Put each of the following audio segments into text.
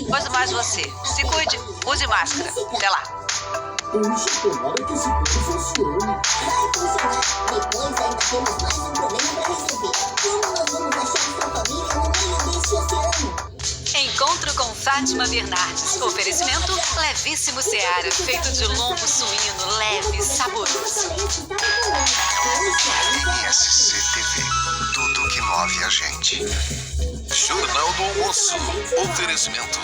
Pois mais você. Se cuide, use máscara. Até lá. Puxa, tomara que esse plano funcione. Vai funcionar. Depois ainda temos mais um problema pra resolver. Como nós vamos achar sua família no meio deste oceano? Encontro com Fátima Bernardes. Oferecimento Levíssimo Seara, feito de lombo suíno, leve e saboroso. NSC TV, tudo que move a gente. Jornal do Almoço, oferecimento.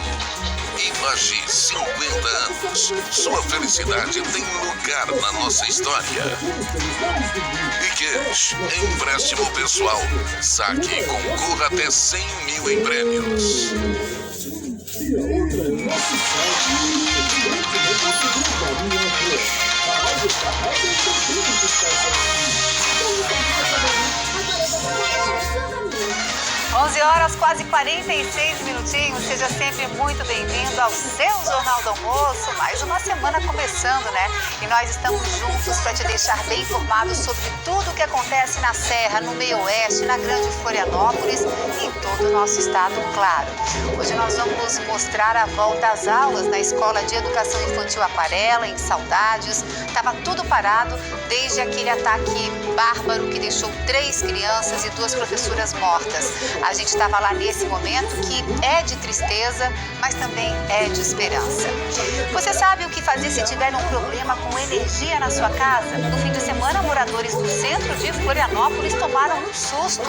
Imagem 50 anos. Sua felicidade tem lugar na nossa história. Cash, empréstimo pessoal. Saque e concorra até 100 mil em prêmios. E a outra é o nosso site. A Rádio Carrada também está aqui. 11 horas, quase 46 minutinhos. Seja sempre muito bem-vindo ao seu Jornal do Almoço. Mais uma semana começando, né? E nós estamos juntos para te deixar bem informado sobre tudo o que acontece na Serra, no Meio Oeste, na Grande Florianópolis e em todo o nosso estado, claro. Hoje nós vamos mostrar a volta às aulas na Escola de Educação Infantil Aquarela, em Saudades. Estava tudo parado desde aquele ataque bárbaro que deixou 3 crianças e 2 professoras mortas. A gente estava lá nesse momento que é de tristeza, mas também é de esperança. Você sabe o que fazer se tiver um problema com energia na sua casa? No fim de semana, moradores do centro de Florianópolis tomaram um susto.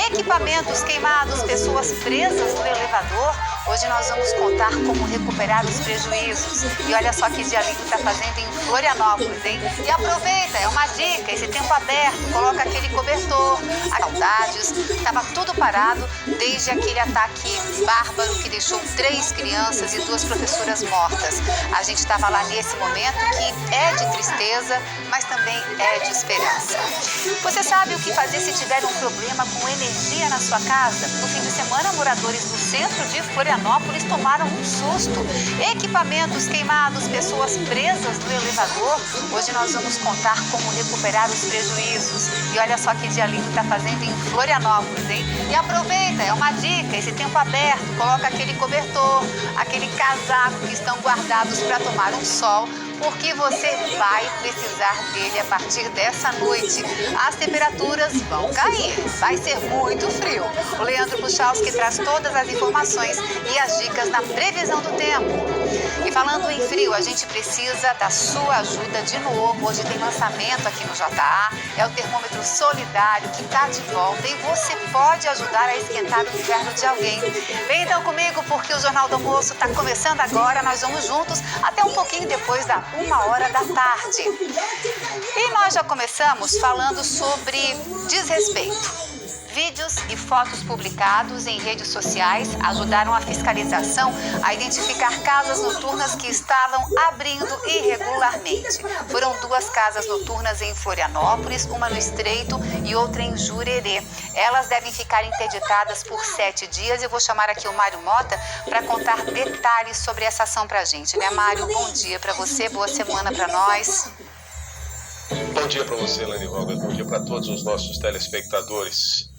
Equipamentos queimados, pessoas presas no elevador. Hoje nós vamos contar como recuperar os prejuízos. E olha só que dia lindo está fazendo em Florianópolis, hein? E aproveita, é uma dica, esse tempo aberto, coloca aquele cobertor. A Saudades, estava tudo parado desde aquele ataque bárbaro que deixou 3 crianças e 2 professoras mortas. A gente estava lá nesse momento que é de tristeza, mas também é de esperança. Você sabe o que fazer se tiver um problema com energia na sua casa? No fim de semana, moradores do centro de Florianópolis tomaram um susto. Equipamentos queimados, pessoas presas no elevador. Hoje nós vamos contar como recuperar os prejuízos. E olha só que dia lindo está fazendo em Florianópolis, hein? E aproveita, é uma dica, esse tempo aberto, coloca aquele cobertor, aquele casaco que estão guardados para tomar um sol, porque você vai precisar dele a partir dessa noite. As temperaturas vão cair, vai ser muito frio. O Leandro Puchalski traz todas as informações e as dicas na previsão do tempo. E falando em frio, a gente precisa da sua ajuda de novo. Hoje tem lançamento aqui no JA, é o termômetro solidário que está de volta e você pode ajudar a esquentar o inverno de alguém. Vem então comigo porque o Jornal do Almoço está começando agora, nós vamos juntos até um pouquinho depois da 1h da tarde. E nós já começamos falando sobre desrespeito. Vídeos e fotos publicados em redes sociais ajudaram a fiscalização a identificar casas noturnas que estavam abrindo irregularmente. Foram 2 casas noturnas em Florianópolis, uma no Estreito e outra em Jurerê. Elas devem ficar interditadas por 7 dias e eu vou chamar aqui o Mário Mota para contar detalhes sobre essa ação para a gente, né, Mário? Bom dia para você, boa semana para nós. Bom dia para você, Lani Valgas, bom dia para todos os nossos telespectadores.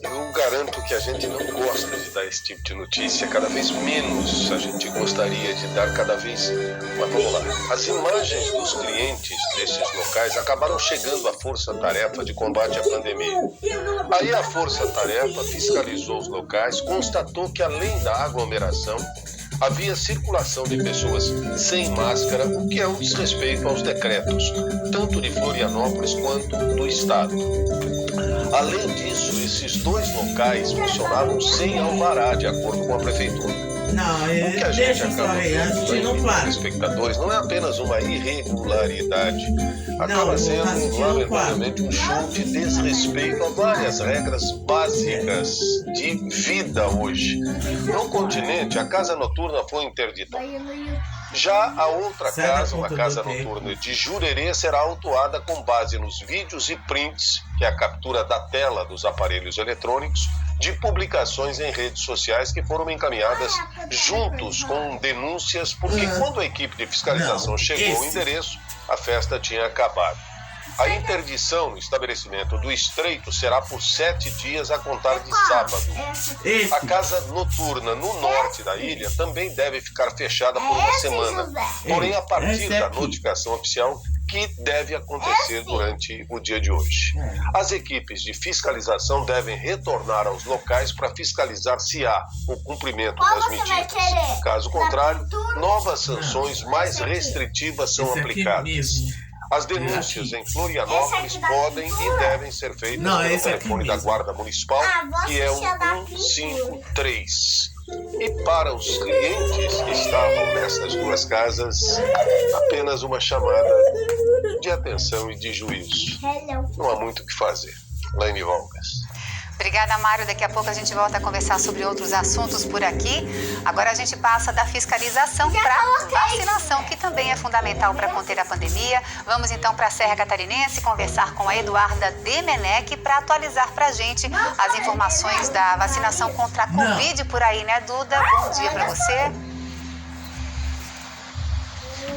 Eu garanto que a gente não gosta de dar esse tipo de notícia, cada vez menos a gente gostaria de dar cada vez. Mas vamos lá. As imagens dos clientes desses locais acabaram chegando à Força Tarefa de Combate à Pandemia. Aí a Força Tarefa fiscalizou os locais, constatou que além da aglomeração, havia circulação de pessoas sem máscara, o que é um desrespeito aos decretos, tanto de Florianópolis quanto do estado. Além disso, esses 2 locais funcionavam sem alvará, de acordo com a prefeitura. O que a gente acaba vendo, espectadores, não é apenas uma irregularidade, acaba sendo, lamentavelmente, um show de desrespeito a várias regras básicas de vida hoje. No continente, a casa noturna foi interditada. Já a outra casa, uma casa noturna de Jurerê, será autuada com base nos vídeos e prints, que é a captura da tela dos aparelhos eletrônicos, de publicações em redes sociais que foram encaminhadas juntos com denúncias, porque quando a equipe de fiscalização chegou ao endereço, a festa tinha acabado. A interdição no estabelecimento do Estreito será por 7 dias a contar de sábado. A casa noturna no norte da ilha também deve ficar fechada por uma semana, porém a partir da notificação oficial que deve acontecer durante o dia de hoje. As equipes de fiscalização devem retornar aos locais para fiscalizar se há o cumprimento das medidas. Caso contrário, novas sanções mais restritivas são aplicadas. As denúncias em Florianópolis podem e devem ser feitas pelo telefone da Guarda Municipal, que é o 153. E para os clientes que estavam nessas duas casas, apenas uma chamada de atenção e de juízo. Não há muito o que fazer. Laine Volgas. Obrigada, Mário. Daqui a pouco a gente volta a conversar sobre outros assuntos por aqui. Agora a gente passa da fiscalização para vacinação, que também é fundamental para conter a pandemia. Vamos então para a Serra Catarinense conversar com a Eduarda Demenech para atualizar para a gente as informações da vacinação contra a Covid por aí, né, Duda? Bom dia para você.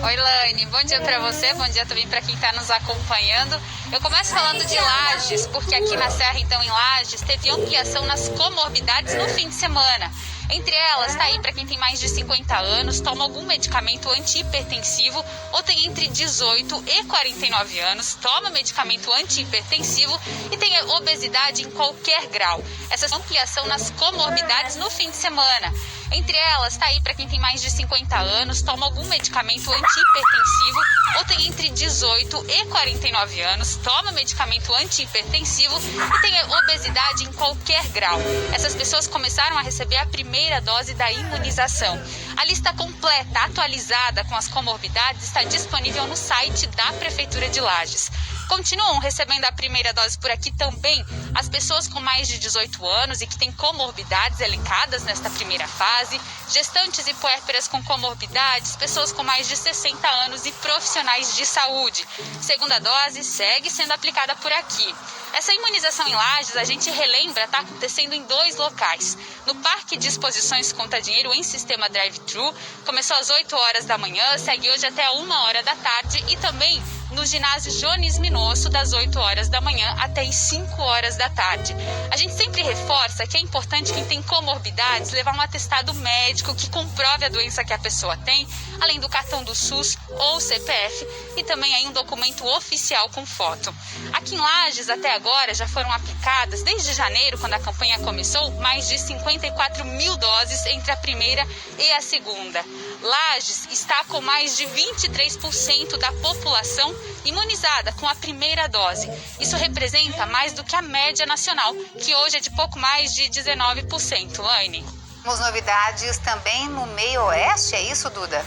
Oi, Laine, bom dia para você, bom dia também para quem está nos acompanhando. Eu começo falando de Lages, porque aqui na Serra, então, em Lages, teve ampliação nas comorbidades no fim de semana. Entre elas, está aí para quem tem mais de 50 anos, toma algum medicamento antihipertensivo ou tem entre 18 e 49 anos, toma medicamento antihipertensivo e tem obesidade em qualquer grau. Essa ampliação nas comorbidades no fim de semana. Entre elas, está aí para quem tem mais de 50 anos, toma algum medicamento antihipertensivo ou tem entre 18 e 49 anos, toma medicamento antihipertensivo e tem obesidade em qualquer grau. Essas pessoas começaram a receber a primeira dose da imunização. A lista completa, atualizada com as comorbidades, está disponível no site da Prefeitura de Lages. Continuam recebendo a primeira dose por aqui também as pessoas com mais de 18 anos e que têm comorbidades elencadas nesta primeira fase, gestantes e puérperas com comorbidades, pessoas com mais de 60 anos e profissionais de saúde. Segunda dose segue sendo aplicada por aqui. Essa imunização em Lages, a gente relembra, está acontecendo em 2 locais. No Parque de Exposições Conta Dinheiro, em sistema drive-thru, começou às 8 horas da manhã, segue hoje até 1 hora da tarde e também no ginásio Jones Minosso, das 8 horas da manhã até as 5 horas da tarde. A gente sempre reforça que é importante quem tem comorbidades levar um atestado médico que comprove a doença que a pessoa tem, além do cartão do SUS ou CPF e também aí um documento oficial com foto. Aqui em Lages, até agora, já foram aplicadas, desde janeiro, quando a campanha começou, mais de 54 mil doses entre a primeira e a segunda. Lages está com mais de 23% da população imunizada com a primeira dose. Isso representa mais do que a média nacional, que hoje é de pouco mais de 19%. Laine. Temos novidades também no meio oeste, é isso, Duda?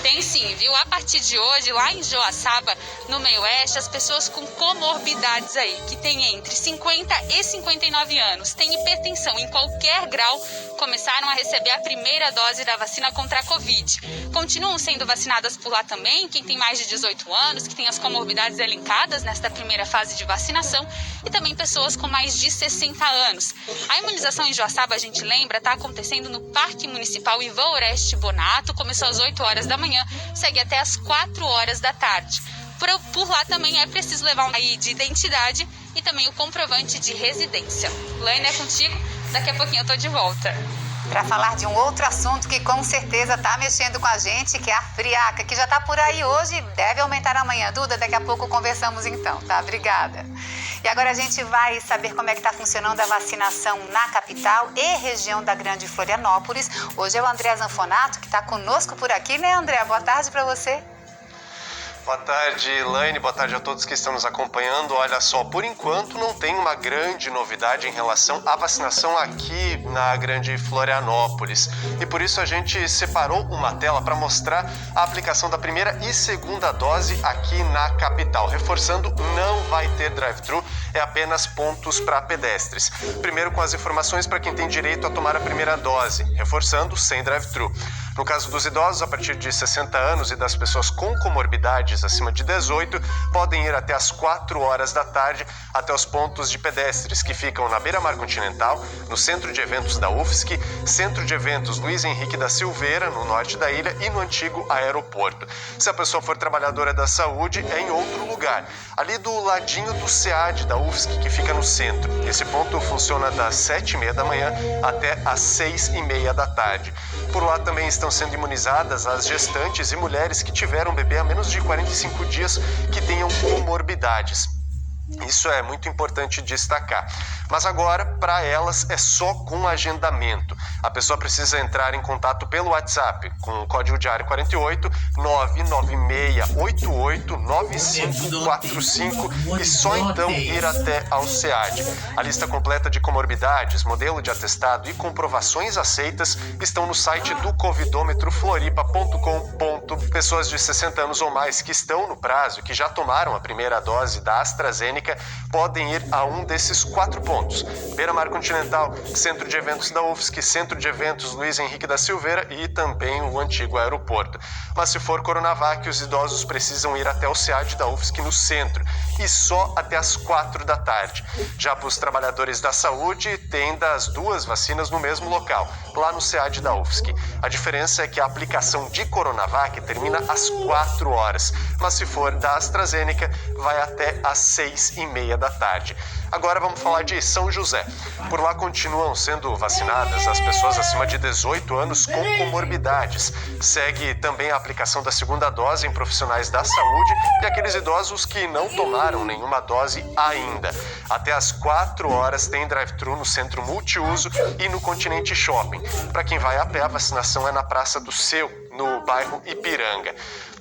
Tem sim, viu? A partir de hoje, lá em Joaçaba, no meio oeste, as pessoas com comorbidades aí, que têm entre 50 e 59 anos, têm hipertensão em qualquer grau, começaram a receber a primeira dose da vacina contra a Covid. Continuam sendo vacinadas por lá também quem tem mais de 18 anos, que tem as comorbidades elencadas nesta primeira fase de vacinação, e também pessoas com mais de 60 anos. A imunização em Joaçaba, a gente lembra, está acontecendo no Parque Municipal Ivan Oreste Bonato, começou às 8 horas da manhã, segue até às 4 horas da tarde. Por lá também é preciso levar um ID de identidade e também o comprovante de residência. Laine, é contigo, daqui a pouquinho eu tô de volta. Para falar de um outro assunto que com certeza está mexendo com a gente, que é a friaca, que já está por aí hoje, deve aumentar amanhã. Duda, daqui a pouco conversamos então, tá? Obrigada. E agora a gente vai saber como é que está funcionando a vacinação na capital e região da Grande Florianópolis. Hoje é o André Zanfonato que está conosco por aqui, né, André? Boa tarde para você. Boa tarde, Laine. Boa tarde a todos que estão nos acompanhando. Olha só, por enquanto não tem uma grande novidade em relação à vacinação aqui na Grande Florianópolis. E por isso a gente separou uma tela para mostrar a aplicação da primeira e segunda dose aqui na capital. Reforçando, não vai ter drive-thru, é apenas pontos para pedestres. Primeiro com as informações para quem tem direito a tomar a primeira dose. Reforçando, sem drive-thru. No caso dos idosos, a partir de 60 anos e das pessoas com comorbidades acima de 18, podem ir até às 4 horas da tarde até os pontos de pedestres que ficam na Beira-Mar Continental, no Centro de Eventos da UFSC, Centro de Eventos Luiz Henrique da Silveira, no norte da ilha, e no antigo aeroporto. Se a pessoa for trabalhadora da saúde, é em outro lugar, ali do ladinho do SEAD da UFSC, que fica no centro. Esse ponto funciona das 7h30 da manhã até às 6h30 da tarde. Por lá também estão sendo imunizadas as gestantes e mulheres que tiveram bebê há menos de 45 dias que tenham comorbidades. Isso é muito importante destacar. Mas agora, para elas, é só com agendamento. A pessoa precisa entrar em contato pelo WhatsApp com o código diário 48 996889545 e só então ir até ao SEAD. A lista completa de comorbidades, modelo de atestado e comprovações aceitas estão no site do covidômetrofloripa.com. Pessoas de 60 anos ou mais que estão no prazo e que já tomaram a primeira dose da AstraZeneca podem ir a um desses 4 pontos. Beira-Mar Continental, Centro de Eventos da UFSC, Centro de Eventos Luiz Henrique da Silveira e também o antigo aeroporto. Mas se for Coronavac, os idosos precisam ir até o SEAD da UFSC no centro e só até às 4 da tarde. Já para os trabalhadores da saúde, tem das 2 vacinas no mesmo local, lá no SEAD da UFSC. A diferença é que a aplicação de Coronavac termina às 4 horas, mas se for da AstraZeneca, vai até às 6h30 da tarde. Agora vamos falar de São José. Por lá continuam sendo vacinadas as pessoas acima de 18 anos com comorbidades. Segue também a aplicação da segunda dose em profissionais da saúde e aqueles idosos que não tomaram nenhuma dose ainda. Até às 4 horas tem drive-thru no Centro Multiuso e no Continente Shopping. Para quem vai a pé, a vacinação é na Praça do Seu, no bairro Ipiranga.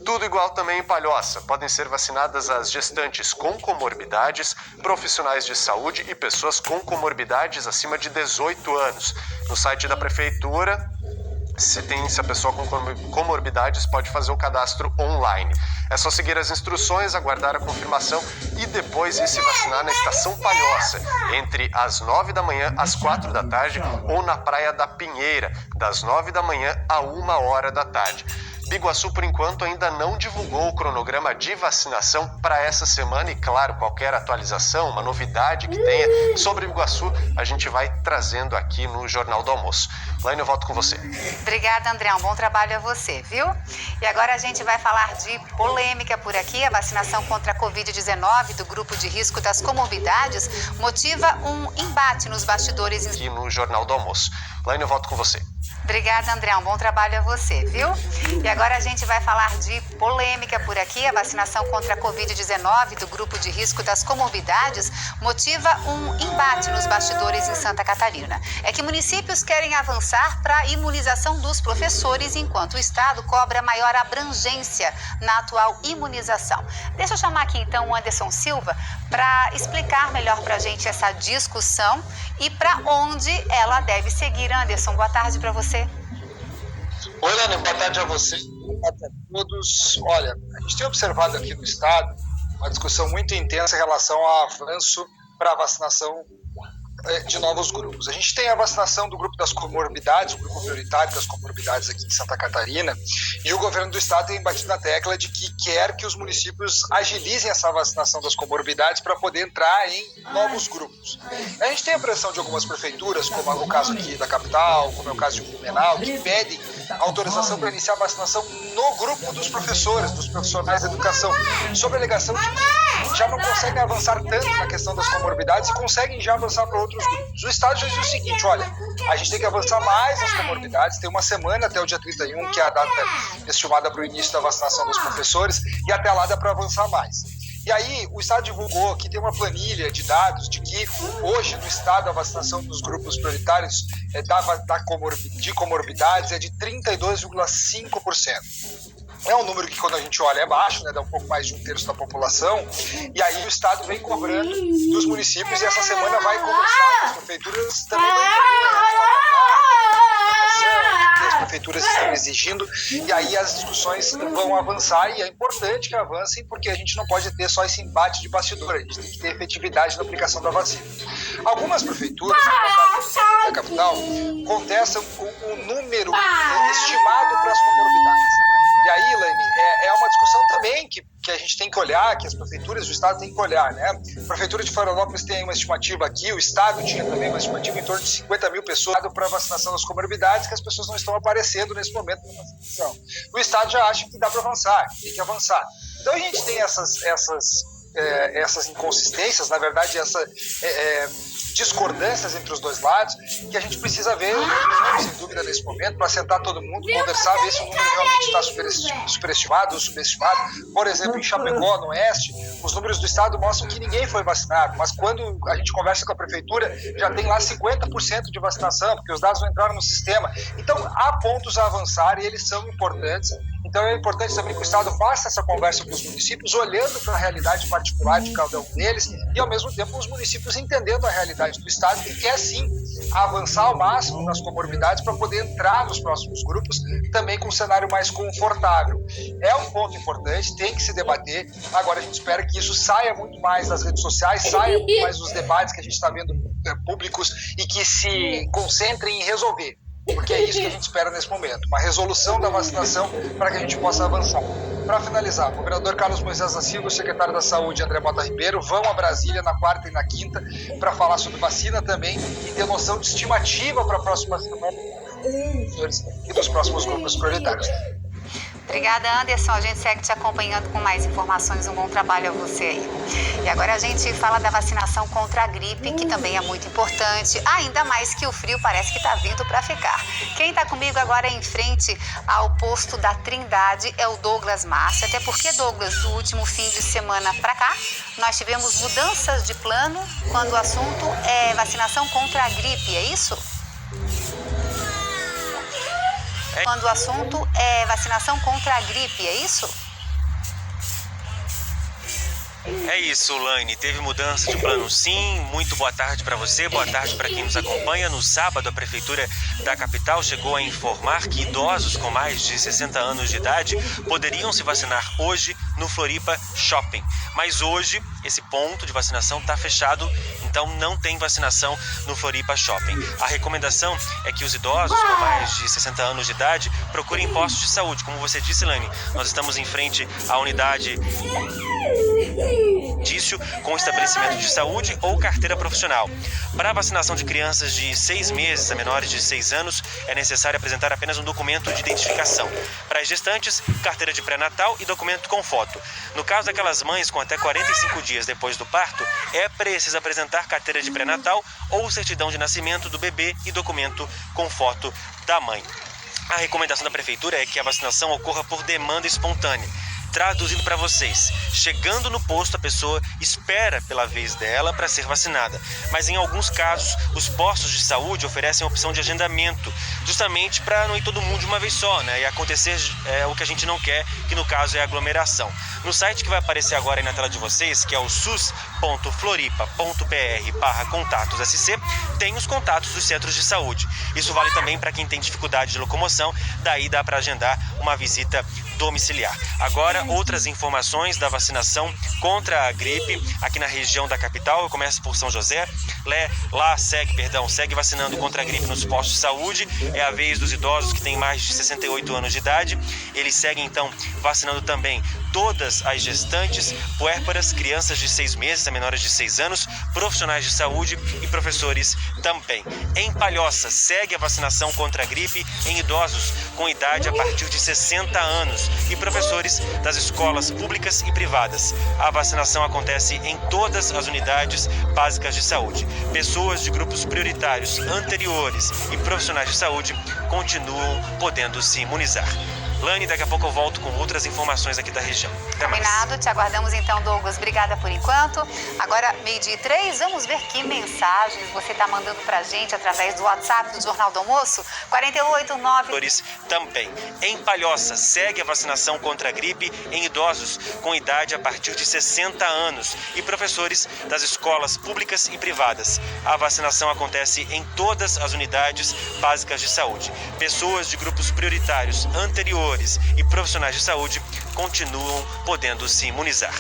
Tudo igual também em Palhoça. Podem ser vacinadas as gestantes com comorbidades, profissionais de saúde e pessoas com comorbidades acima de 18 anos. No site da Prefeitura, se a pessoa com comorbidades pode fazer o cadastro online. É só seguir as instruções, aguardar a confirmação e depois ir se vacinar na Estação Palhoça, entre as 9 da manhã às 4 da tarde ou na Praia da Pinheira, das 9 da manhã a 1 hora da tarde. Biguaçu, por enquanto, ainda não divulgou o cronograma de vacinação para essa semana e, claro, qualquer atualização, uma novidade que tenha sobre Biguaçu, a gente vai trazendo aqui no Jornal do Almoço. Laine, eu volto com você. Obrigada, André. Um bom trabalho a você, viu? E agora a gente vai falar de polêmica por aqui. A vacinação contra a Covid-19 do grupo de risco das comorbidades motiva um embate nos bastidores. Aqui no Jornal do Almoço. Laine, eu volto com você. Obrigada, André. Um bom trabalho a você, viu? E agora a gente vai falar de polêmica por aqui. A vacinação contra a Covid-19 do grupo de risco das comorbidades motiva um embate nos bastidores em Santa Catarina. É que municípios querem avançar para a imunização dos professores, enquanto o Estado cobra maior abrangência na atual imunização. Deixa eu chamar aqui então o Anderson Silva para explicar melhor para a gente essa discussão e para onde ela deve seguir. Anderson, boa tarde para você. Oi, Lana, boa tarde a você, boa tarde a todos. Olha, a gente tem observado aqui no Estado uma discussão muito intensa em relação ao avanço para a vacinação de novos grupos. A gente tem a vacinação do grupo das comorbidades, o grupo prioritário das comorbidades aqui em Santa Catarina, e o governo do estado tem batido na tecla de que quer que os municípios agilizem essa vacinação das comorbidades para poder entrar em novos grupos. A gente tem a pressão de algumas prefeituras, como é o caso aqui da capital, como é o caso de Blumenau, que pedem autorização para iniciar a vacinação no grupo dos professores, dos profissionais da educação, sob a alegação de que já não conseguem avançar tanto na questão das comorbidades e conseguem já avançar para outros grupos. O Estado já diz o seguinte, olha, a gente tem que avançar mais nas comorbidades, tem uma semana até o dia 31, que é a data estimada para o início da vacinação dos professores, e até lá dá para avançar mais. E aí, o Estado divulgou que tem uma planilha de dados de que hoje no Estado a vacinação dos grupos prioritários de comorbidades é de 32,5%. É um número que, quando a gente olha, é baixo, né? Dá um pouco mais de 1/3 da população. E aí o Estado vem cobrando dos municípios e essa semana vai conversar com as prefeituras, também vai que as prefeituras estão exigindo, e aí as discussões vão avançar, e é importante que avancem, porque a gente não pode ter só esse embate de bastidor, a gente tem que ter efetividade na aplicação da vacina. Algumas prefeituras, como a capital, contestam expressa o número estimado para as comorbidades. E aí, Elaine, é uma discussão também que a gente tem que olhar, que as prefeituras do estado têm que olhar, né? A prefeitura de Florianópolis tem uma estimativa aqui, o estado tinha também uma estimativa em torno de 50 mil pessoas para vacinação das comorbidades, que as pessoas não estão aparecendo nesse momento da vacinação. O estado já acha que dá para avançar, tem que avançar. Então a gente tem essas inconsistências, na verdade, discordâncias entre os dois lados, que a gente precisa ver, sem dúvida, nesse momento, para sentar todo mundo, conversar, ver se o número realmente está superestimado ou subestimado. Por exemplo, em Chapecó, no Oeste, os números do estado mostram que ninguém foi vacinado, mas quando a gente conversa com a prefeitura, já tem lá 50% de vacinação, porque os dados não entraram no sistema. Então, há pontos a avançar e eles são importantes. Então é importante também que o Estado faça essa conversa com os municípios, olhando para a realidade particular de cada um deles e, ao mesmo tempo, os municípios entendendo a realidade do Estado, que quer, sim, avançar ao máximo nas comorbidades para poder entrar nos próximos grupos também com um cenário mais confortável. É um ponto importante, tem que se debater. Agora a gente espera que isso saia muito mais das redes sociais, saia muito mais dos debates que a gente está vendo públicos e que se concentrem em resolver. Porque é isso que a gente espera nesse momento, uma resolução da vacinação para que a gente possa avançar. Para finalizar, o governador Carlos Moisés da Silva e o secretário da Saúde, André Mota Ribeiro, vão a Brasília na quarta e na quinta para falar sobre vacina também e ter noção de estimativa para a próxima semana e dos próximos grupos prioritários. Obrigada, Anderson. A gente segue te acompanhando com mais informações. Um bom trabalho a você aí. E agora a gente fala da vacinação contra a gripe, que também é muito importante, ainda mais que o frio parece que está vindo para ficar. Quem está comigo agora em frente ao posto da Trindade é o Douglas Márcio, até porque, Douglas, do último fim de semana para cá, nós tivemos mudanças de plano quando o assunto é vacinação contra a gripe, é isso? Quando o assunto é vacinação contra a gripe, é isso? É isso, Laine. Teve mudança de plano, sim. Muito boa tarde para você, boa tarde para quem nos acompanha. No sábado, a Prefeitura da capital chegou a informar que idosos com mais de 60 anos de idade poderiam se vacinar hoje no Floripa Shopping. Mas hoje, esse ponto de vacinação está fechado, então não tem vacinação no Floripa Shopping. A recomendação é que os idosos com mais de 60 anos de idade procurem postos de saúde. Como você disse, Laine, nós estamos em frente à unidade com estabelecimento de saúde ou carteira profissional. Para a vacinação de crianças de 6 meses a menores de 6 anos, é necessário apresentar apenas um documento de identificação. Para as gestantes, carteira de pré-natal e documento com foto. No caso daquelas mães com até 45 dias depois do parto, é preciso apresentar carteira de pré-natal ou certidão de nascimento do bebê e documento com foto da mãe. A recomendação da Prefeitura é que a vacinação ocorra por demanda espontânea. Traduzindo para vocês, chegando no posto, a pessoa espera pela vez dela para ser vacinada. Mas em alguns casos, os postos de saúde oferecem a opção de agendamento, justamente para não ir todo mundo de uma vez só, né? E acontecer o que a gente não quer, que no caso é aglomeração. No site que vai aparecer agora aí na tela de vocês, que é o sus.floripa.br/contatos-SC, tem os contatos dos centros de saúde. Isso vale também para quem tem dificuldade de locomoção, daí dá para agendar uma visita domiciliar. Agora, outras informações da vacinação contra a gripe aqui na região da capital. Eu começo por São José. Lá segue vacinando contra a gripe nos postos de saúde. É a vez dos idosos que têm mais de 68 anos de idade. Eles seguem, então, vacinando também todas as gestantes, puérperas, crianças de 6 meses a menores de 6 anos, profissionais de saúde e professores também. Em Palhoça, segue a vacinação contra a gripe em idosos com idade a partir de 60 anos e professores das escolas públicas e privadas. A vacinação acontece em todas as unidades básicas de saúde. Pessoas de grupos prioritários anteriores e profissionais de saúde continuam podendo se imunizar. Lani, daqui a pouco eu volto com outras informações aqui da região. Até mais. Combinado, te aguardamos então, Douglas. Obrigada por enquanto. Agora, 12:03, vamos ver que mensagens você está mandando pra gente através do WhatsApp do Jornal do Almoço, 489... Também. Em Palhoça, segue a vacinação contra a gripe em idosos com idade a partir de 60 anos e professores das escolas públicas e privadas. A vacinação acontece em todas as unidades básicas de saúde. Pessoas de grupos prioritários anteriores e profissionais de saúde continuam podendo se imunizar.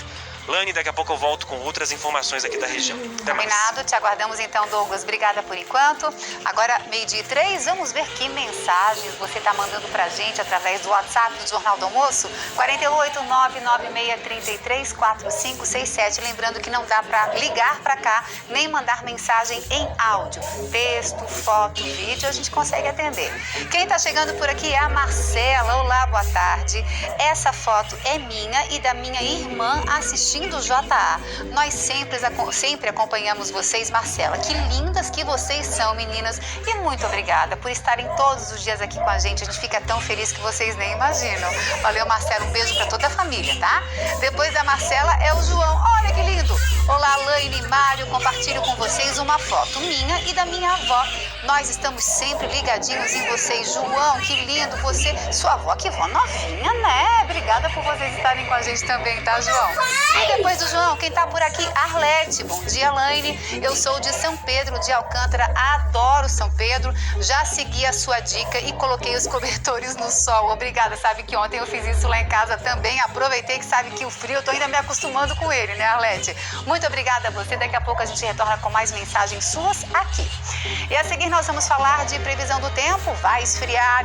Laine, daqui a pouco eu volto com outras informações aqui da região. Até mais. Combinado, te aguardamos então, Douglas. Obrigada por enquanto. Agora, 12:03, vamos ver que mensagens você está mandando pra gente através do WhatsApp do Jornal do Almoço, 48996334567. Lembrando que não dá para ligar para cá, nem mandar mensagem em áudio. Texto, foto, vídeo, a gente consegue atender. Quem está chegando por aqui é a Marcela. Olá, boa tarde. Essa foto é minha e da minha irmã assistindo o JA. Nós sempre acompanhamos vocês, Marcela. Que lindas que vocês são, meninas. E muito obrigada por estarem todos os dias aqui com a gente. A gente fica tão feliz que vocês nem imaginam. Valeu, Marcela. Um beijo para toda a família, tá? Depois da Marcela é o João. Olha que lindo. Olá, Laine e Mário. Compartilho com vocês uma foto minha e da minha avó. Nós estamos sempre ligadinhos em vocês. João, que lindo. Você, sua avó, que vó novinha, né? Obrigada por vocês estarem com a gente também, tá, João? E depois do João, quem tá por aqui? Arlete. Bom dia, Laine. Eu sou de São Pedro de Alcântara. Adoro São Pedro. Já segui a sua dica e coloquei os cobertores no sol. Obrigada. Sabe que ontem eu fiz isso lá em casa também. Aproveitei que sabe que o frio, eu tô ainda me acostumando com ele, né, Arlete? Muito obrigada a você. Daqui a pouco a gente retorna com mais mensagens suas aqui. E a seguir nós vamos falar de previsão do tempo. Vai esfriar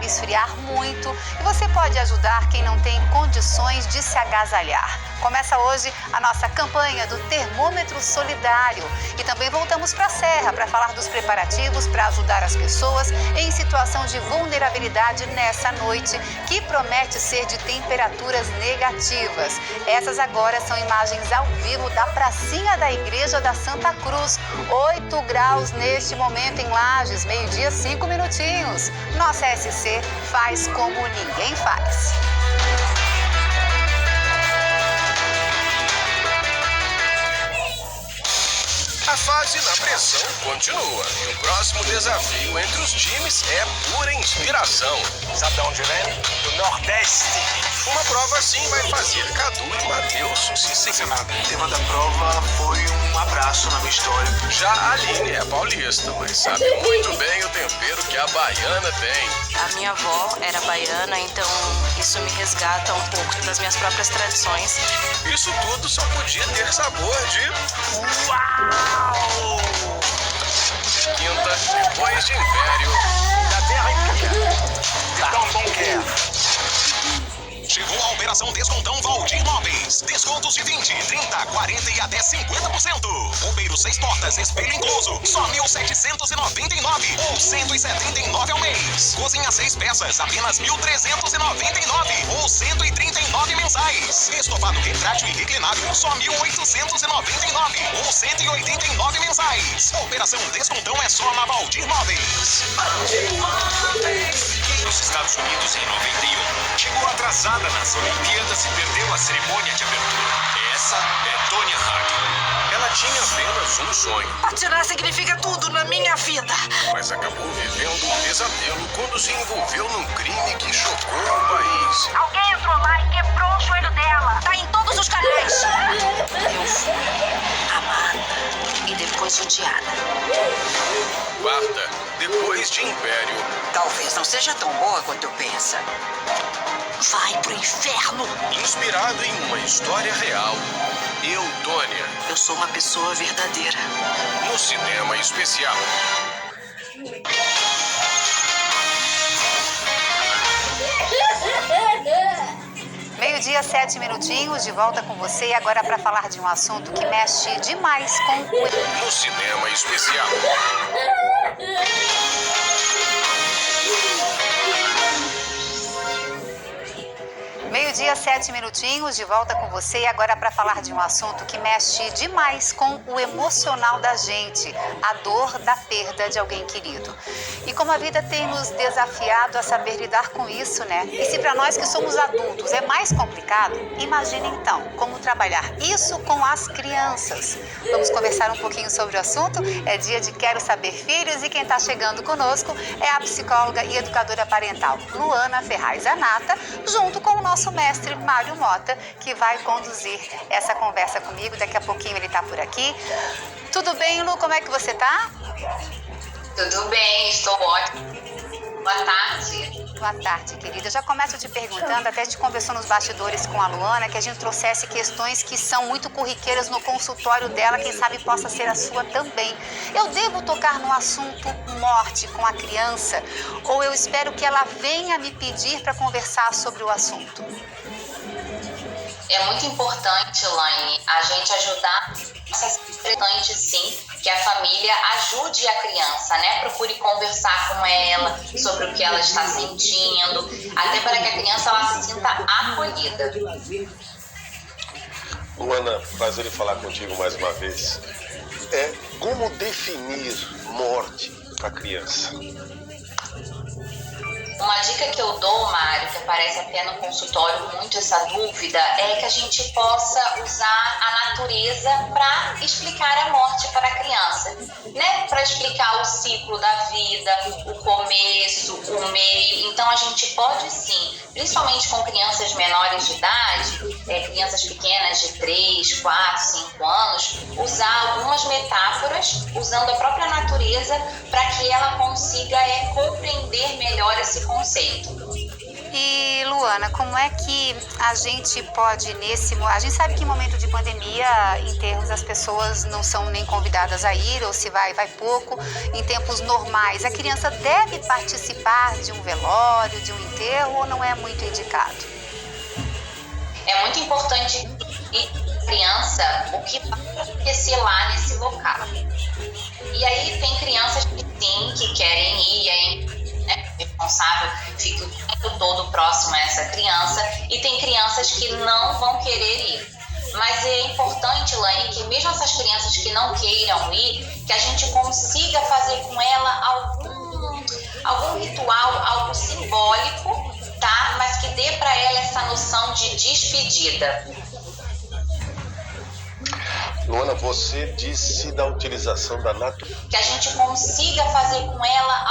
muito. E você pode ajudar quem não tem condições de se agasalhar. Começa hoje a nossa campanha do Termômetro Solidário. E também voltamos para a Serra para falar dos preparativos para ajudar as pessoas em situação de vulnerabilidade nessa noite, que promete ser de temperaturas negativas. Essas agora são imagens ao vivo da pracinha da Igreja da Santa Cruz. 8 graus neste momento em Lages, 12:05. Nossa SC faz como ninguém faz. A fase na pressão continua e o próximo desafio entre os times é pura inspiração. Sabe de onde vem? Do Nordeste. Uma prova assim vai fazer Cadu e Matheus se sentirem. O tema da prova foi um abraço na minha história. Já a Aline é paulista, mas sabe muito bem o tempero que a baiana tem. A minha avó era baiana, então isso me resgata um pouco das minhas próprias tradições. Isso tudo só podia ter sabor de... Uau! Quinta, depois de Império. Da terra inteira. Tão bom que é. Chegou a Operação Descontão Valdir Móveis. Descontos de 20, 30, 40 e até 50%. Bombeiro 6 portas, espelho incluso. Só 1.799 ou 179 ao mês. Cozinha 6 peças, apenas 1.399 ou 139 mensais. Estofado retrátil e reclinável, só 1.899 ou 189 mensais. Operação Descontão é só na Valdir Móveis. Valdir Móveis. Nos Estados Unidos em 91. Chegou atrasada nas Olimpíadas e perdeu a cerimônia de abertura. Essa é Tonya Harding. Ela tinha apenas um sonho. Patinar significa tudo na minha vida. Mas acabou vivendo um pesadelo quando se envolveu num crime que chocou o país. Alguém entrou lá e quebrou o joelho dela. Tá em todos os canais. Eu fui amada e depois odiada. Quarta, depois de Império. Talvez não seja tão boa quanto pensa. Vai pro inferno! Inspirado em uma história real. Eu, Tônia. Eu sou uma pessoa verdadeira. No cinema especial. 12:07, de volta com você e agora para falar de um assunto que mexe demais com o... No cinema especial. 12:07, de volta com você e agora para falar de um assunto que mexe demais com o emocional da gente, a dor da perda de alguém querido. E como a vida tem nos desafiado a saber lidar com isso, né? E se para nós que somos adultos é mais complicado, imagine então como trabalhar isso com as crianças. Vamos conversar um pouquinho sobre o assunto. É dia de Quero Saber Filhos e quem está chegando conosco é a psicóloga e educadora parental Luana Ferraz Anata, junto com o nosso mestre Mário Mota, que vai conduzir essa conversa comigo. Daqui a pouquinho ele está por aqui. Tudo bem, Lu? Como é que você está? Tudo bem, estou ótima. Boa tarde. Boa tarde, querida. Eu já começo te perguntando, até te conversou nos bastidores com a Luana, que a gente trouxesse questões que são muito corriqueiras no consultório dela, quem sabe possa ser a sua também. Eu devo tocar no assunto morte com a criança ou eu espero que ela venha me pedir para conversar sobre o assunto? É muito importante, Laine, a gente ajudar, é importante sim, que a família ajude a criança, né? Procure conversar com ela sobre o que ela está sentindo, até para que a criança ela se sinta acolhida. Luana, prazer em falar contigo mais uma vez. Como definir morte para a criança? Uma dica que eu dou, Mário, que aparece até no consultório muito essa dúvida, é que a gente possa usar a natureza para explicar a morte para a criança, né? Para explicar o ciclo da vida, o começo, o meio. Então a gente pode sim, principalmente com crianças menores de idade, crianças pequenas de 3, 4, 5 anos, usar algumas metáforas usando a própria natureza para que ela consiga compreender melhor esse conceito. E Luana, como é que a gente pode a gente sabe que em momento de pandemia, enterros as pessoas não são nem convidadas a ir, ou se vai pouco. Em tempos normais, a criança deve participar de um velório, de um enterro, ou não é muito indicado? É muito importante a criança o que vai acontecer lá nesse local. E aí tem crianças que sim, que querem ir, responsável fica o tempo todo próximo a essa criança, e tem crianças que não vão querer ir. Mas é importante, Laine, que mesmo essas crianças que não queiram ir, que a gente consiga fazer com ela algum ritual, algo simbólico, tá? Mas que dê para ela essa noção de despedida. Luana, você disse da utilização da natureza. Que a gente consiga fazer com ela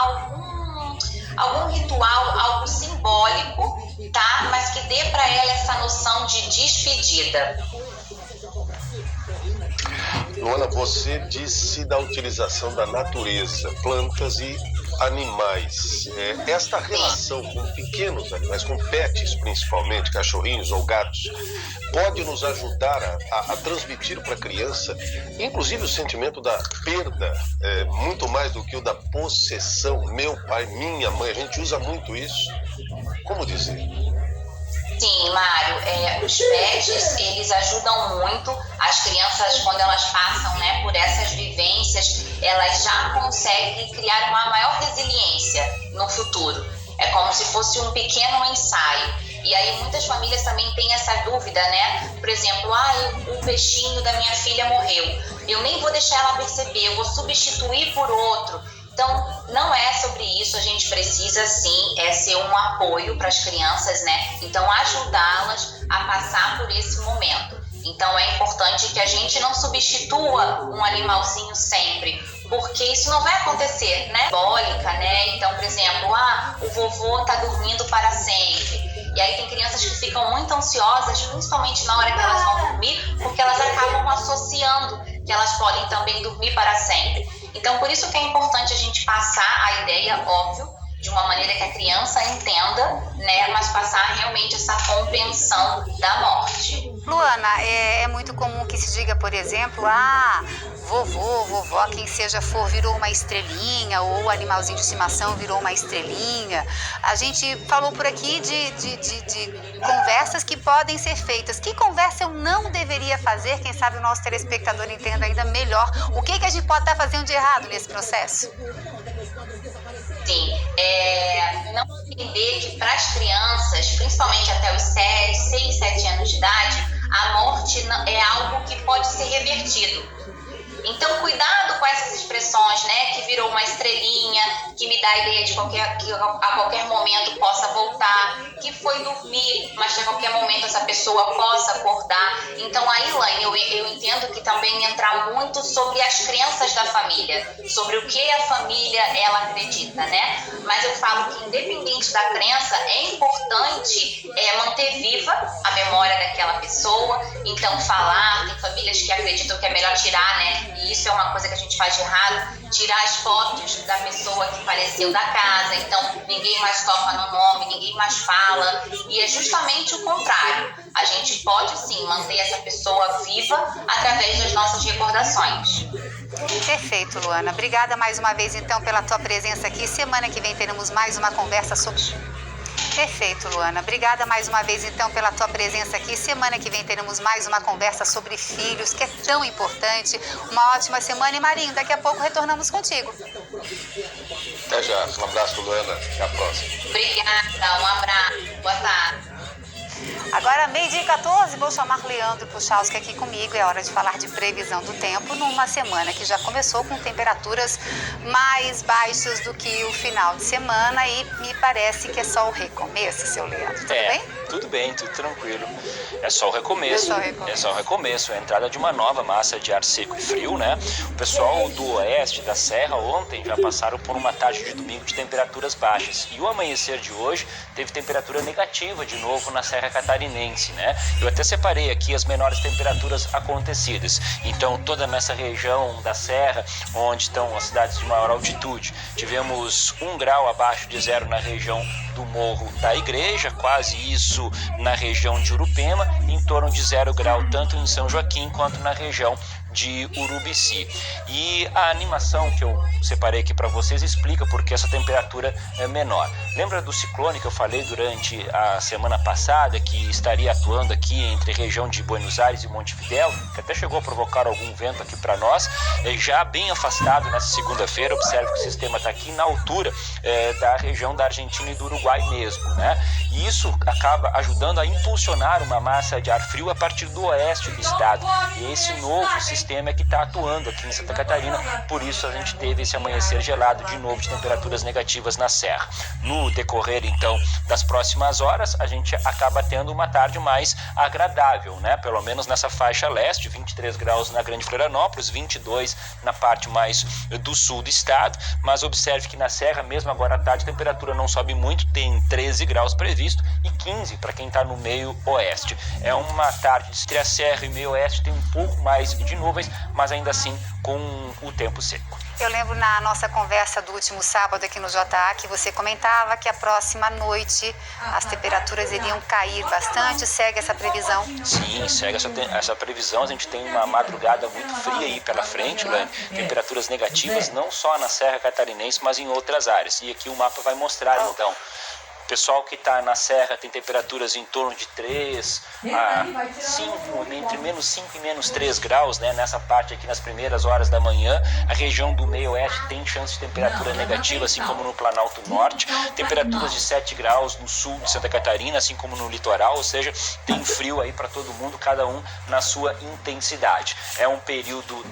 algum ritual, algo simbólico, tá? Mas que dê para ela essa noção de despedida. Luana, você disse da utilização da natureza, plantas e animais. Esta relação com pequenos animais, com pets principalmente, cachorrinhos ou gatos, pode nos ajudar a transmitir para a criança, inclusive o sentimento da perda, muito mais do que o da possessão. Meu pai, minha mãe, a gente usa muito isso. Como dizer? Sim, Mário, os pets, eles ajudam muito as crianças quando elas passam, né, por essas vivências, elas já conseguem criar uma maior resiliência no futuro. É como se fosse um pequeno ensaio. E aí muitas famílias também têm essa dúvida, né? Por exemplo, o peixinho da minha filha morreu. Eu nem vou deixar ela perceber, eu vou substituir por outro. Então, não é sobre isso, a gente precisa sim ser um apoio para as crianças, né? Então, ajudá-las a passar por esse momento. Então, é importante que a gente não substitua um animalzinho sempre, porque isso não vai acontecer, né? Simbólica, né? Então, por exemplo, o vovô tá dormindo para sempre. E aí tem crianças que ficam muito ansiosas, principalmente na hora que elas vão dormir, porque elas acabam associando que elas podem também dormir para sempre. Então, por isso que é importante a gente passar a ideia, óbvio, de uma maneira que a criança entenda, né, mas passar realmente essa compreensão da morte. Luana, é muito comum que se diga, por exemplo, vovô, vovó, quem seja for, virou uma estrelinha, ou o animalzinho de estimação virou uma estrelinha. A gente falou por aqui de conversas que podem ser feitas. Que conversa eu não deveria fazer? Quem sabe o nosso telespectador entenda ainda melhor o que a gente pode estar fazendo de errado nesse processo. Sim, não entender que para as crianças, principalmente até os 6, 7 anos de idade, a morte é algo que pode ser revertido. Então, cuidado com essas expressões, né? Que virou uma estrelinha, que me dá a ideia de que a qualquer momento possa voltar, que foi dormir, mas que a qualquer momento essa pessoa possa acordar. Então, aí, Laine, eu entendo que também entra muito sobre as crenças da família, sobre o que a família, ela acredita, né? Mas eu falo que, independente da crença, é importante manter viva a memória daquela pessoa. Então, falar, tem famílias que acreditam que é melhor tirar, né? E isso é uma coisa que a gente faz de errado, tirar as fotos da pessoa que faleceu da casa, então ninguém mais toca no nome, ninguém mais fala, e é justamente o contrário. A gente pode sim manter essa pessoa viva através das nossas recordações. Perfeito, Luana. Obrigada mais uma vez, então, pela tua presença aqui. Semana que vem teremos mais uma conversa sobre... Perfeito, Luana. Obrigada mais uma vez, então, pela tua presença aqui. Semana que vem teremos mais uma conversa sobre filhos, que é tão importante. Uma ótima semana. E, Marinho, daqui a pouco retornamos contigo. Até já. Um abraço, Luana. Até a próxima. Obrigada. Um abraço. Boa tarde. Agora, 12h14, vou chamar Leandro Puchalski aqui comigo. É hora de falar de previsão do tempo numa semana que já começou com temperaturas mais baixas do que o final de semana e me parece que é só o recomeço, seu Leandro. Tudo bem? Tudo bem, tudo tranquilo. É só o recomeço. É só o recomeço. A entrada de uma nova massa de ar seco e frio, né? O pessoal do oeste, da serra, ontem já passaram por uma tarde de domingo de temperaturas baixas. E o amanhecer de hoje teve temperatura negativa de novo na Serra Catarinense, né? Eu até separei aqui as menores temperaturas acontecidas. Então, toda nessa região da serra, onde estão as cidades de maior altitude, tivemos 1 grau abaixo de zero na região do Morro da Igreja, quase isso na região de Urupema, em torno de 0 grau tanto em São Joaquim quanto na região de Urubici. E a animação que eu separei aqui para vocês explica por que essa temperatura é menor. Lembra do ciclone que eu falei durante a semana passada, que estaria atuando aqui entre a região de Buenos Aires e Montevidéu, que até chegou a provocar algum vento aqui para nós, já bem afastado nessa segunda-feira. Observe que o sistema está aqui na altura da região da Argentina e do Uruguai mesmo, né? E isso acaba ajudando a impulsionar uma massa de ar frio a partir do oeste do estado. E esse novo sistema é que está atuando aqui em Santa Catarina, por isso a gente teve esse amanhecer gelado de novo de temperaturas negativas na serra. No decorrer, então, das próximas horas, a gente acaba tendo uma tarde mais agradável, né? Pelo menos nessa faixa leste, 23 graus na Grande Florianópolis, 22 na parte mais do sul do estado, mas observe que na serra, mesmo agora à tarde, a temperatura não sobe muito, tem 13 graus previsto e 15 para quem está no meio oeste. É uma tarde entre a serra e meio oeste, tem um pouco mais de nuvens, mas ainda assim com o tempo seco. Eu lembro na nossa conversa do último sábado aqui no JA que você comentava que a próxima noite as temperaturas iriam cair bastante. Segue essa previsão? Sim, segue essa previsão. A gente tem uma madrugada muito fria aí pela frente, Lane. Temperaturas negativas não só na Serra Catarinense, mas em outras áreas. E aqui o mapa vai mostrar, então. O pessoal que está na serra tem temperaturas em torno de 3 a 5, entre menos 5 e menos 3 graus, né? Nessa parte aqui nas primeiras horas da manhã. A região do meio oeste tem chance de temperatura negativa, assim como no Planalto Norte. Temperaturas de 7 graus no sul de Santa Catarina, assim como no litoral, ou seja, tem frio aí para todo mundo, cada um na sua intensidade. É um período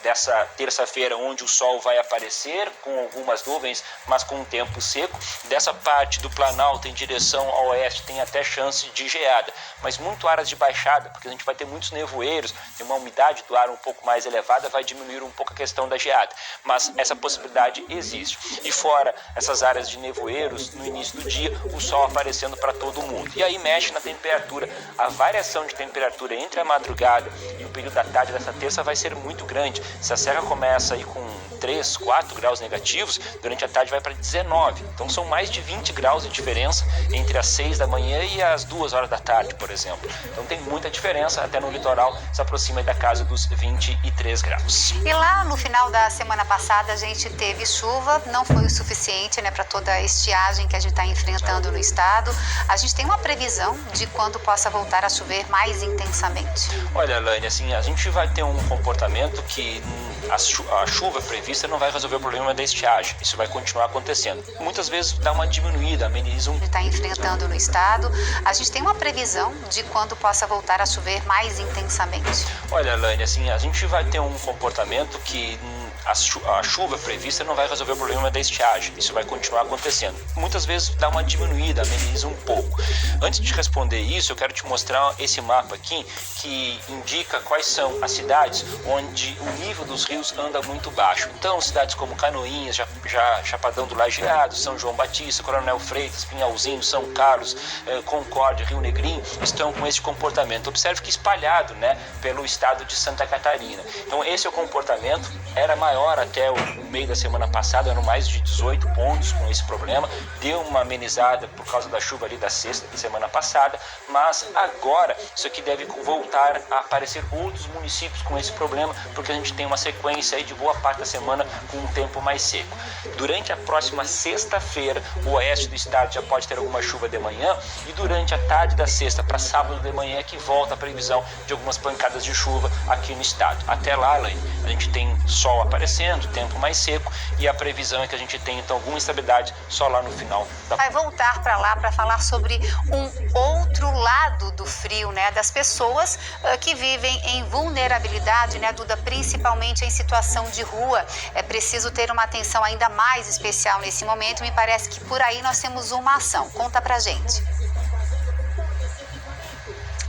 dessa terça-feira onde o sol vai aparecer com algumas nuvens, mas com um tempo seco. Dessa parte do Planalto em direção ao oeste tem até chance de geada, mas muito áreas de baixada, porque a gente vai ter muitos nevoeiros, tem uma umidade do ar um pouco mais elevada, vai diminuir um pouco a questão da geada, mas essa possibilidade existe. E fora essas áreas de nevoeiros, no início do dia, o sol aparecendo para todo mundo. E aí mexe na temperatura. A variação de temperatura entre a madrugada e o período da tarde dessa terça vai ser muito grande. Se a serra começa aí com 3, 4 graus negativos, durante a tarde vai para 19. Então são mais de 20 graus de diferença entre as 6 da manhã e as 2 horas da tarde, por exemplo. Então tem muita diferença, até no litoral se aproxima da casa dos 23 graus. E lá no final da semana passada a gente teve chuva, não foi o suficiente, né, para toda a estiagem que a gente está enfrentando no estado. A gente tem uma previsão de quando possa voltar a chover mais intensamente. Olha, Lane, assim, a gente vai ter um comportamento que a chuva prevista não vai resolver o problema da estiagem. Isso vai continuar acontecendo. Muitas vezes dá uma diminuída, ameniza um... está enfrentando no estado. A gente tem uma previsão de quando possa voltar a chover mais intensamente. Olha, Lane, assim, a gente vai ter um comportamento que a chuva prevista não vai resolver o problema da estiagem. Isso vai continuar acontecendo. Muitas vezes dá uma diminuída, ameniza um pouco. Antes de responder isso, eu quero te mostrar esse mapa aqui que indica quais são as cidades onde o nível dos rios anda muito baixo. Então, cidades como Canoinhas, Chapadão do Lajeado, São João Batista, Coronel Freitas, Pinhalzinho, São Carlos, Concórdia, Rio Negrinho, estão com esse comportamento. Observe que espalhado, né, pelo estado de Santa Catarina. Então, esse é o comportamento, era maior maior até o meio da semana passada, eram mais de 18 pontos com esse problema. Deu uma amenizada por causa da chuva ali da sexta da semana passada, mas agora isso aqui deve voltar a aparecer outros municípios com esse problema, porque a gente tem uma sequência aí de boa parte da semana com um tempo mais seco. Durante a próxima sexta-feira, o oeste do estado já pode ter alguma chuva de manhã, e durante a tarde da sexta para sábado de manhã é que volta a previsão de algumas pancadas de chuva aqui no estado. Até lá, Elaine, a gente tem sol aparecendo, tempo mais seco, e a previsão é que a gente tenha então alguma instabilidade só lá no final da... Vai voltar para lá para falar sobre um outro lado do frio, né? Das pessoas que vivem em vulnerabilidade, né, Duda? Principalmente em situação de rua. É preciso ter uma atenção ainda mais especial nesse momento. Me parece que por aí nós temos uma ação. Conta pra gente.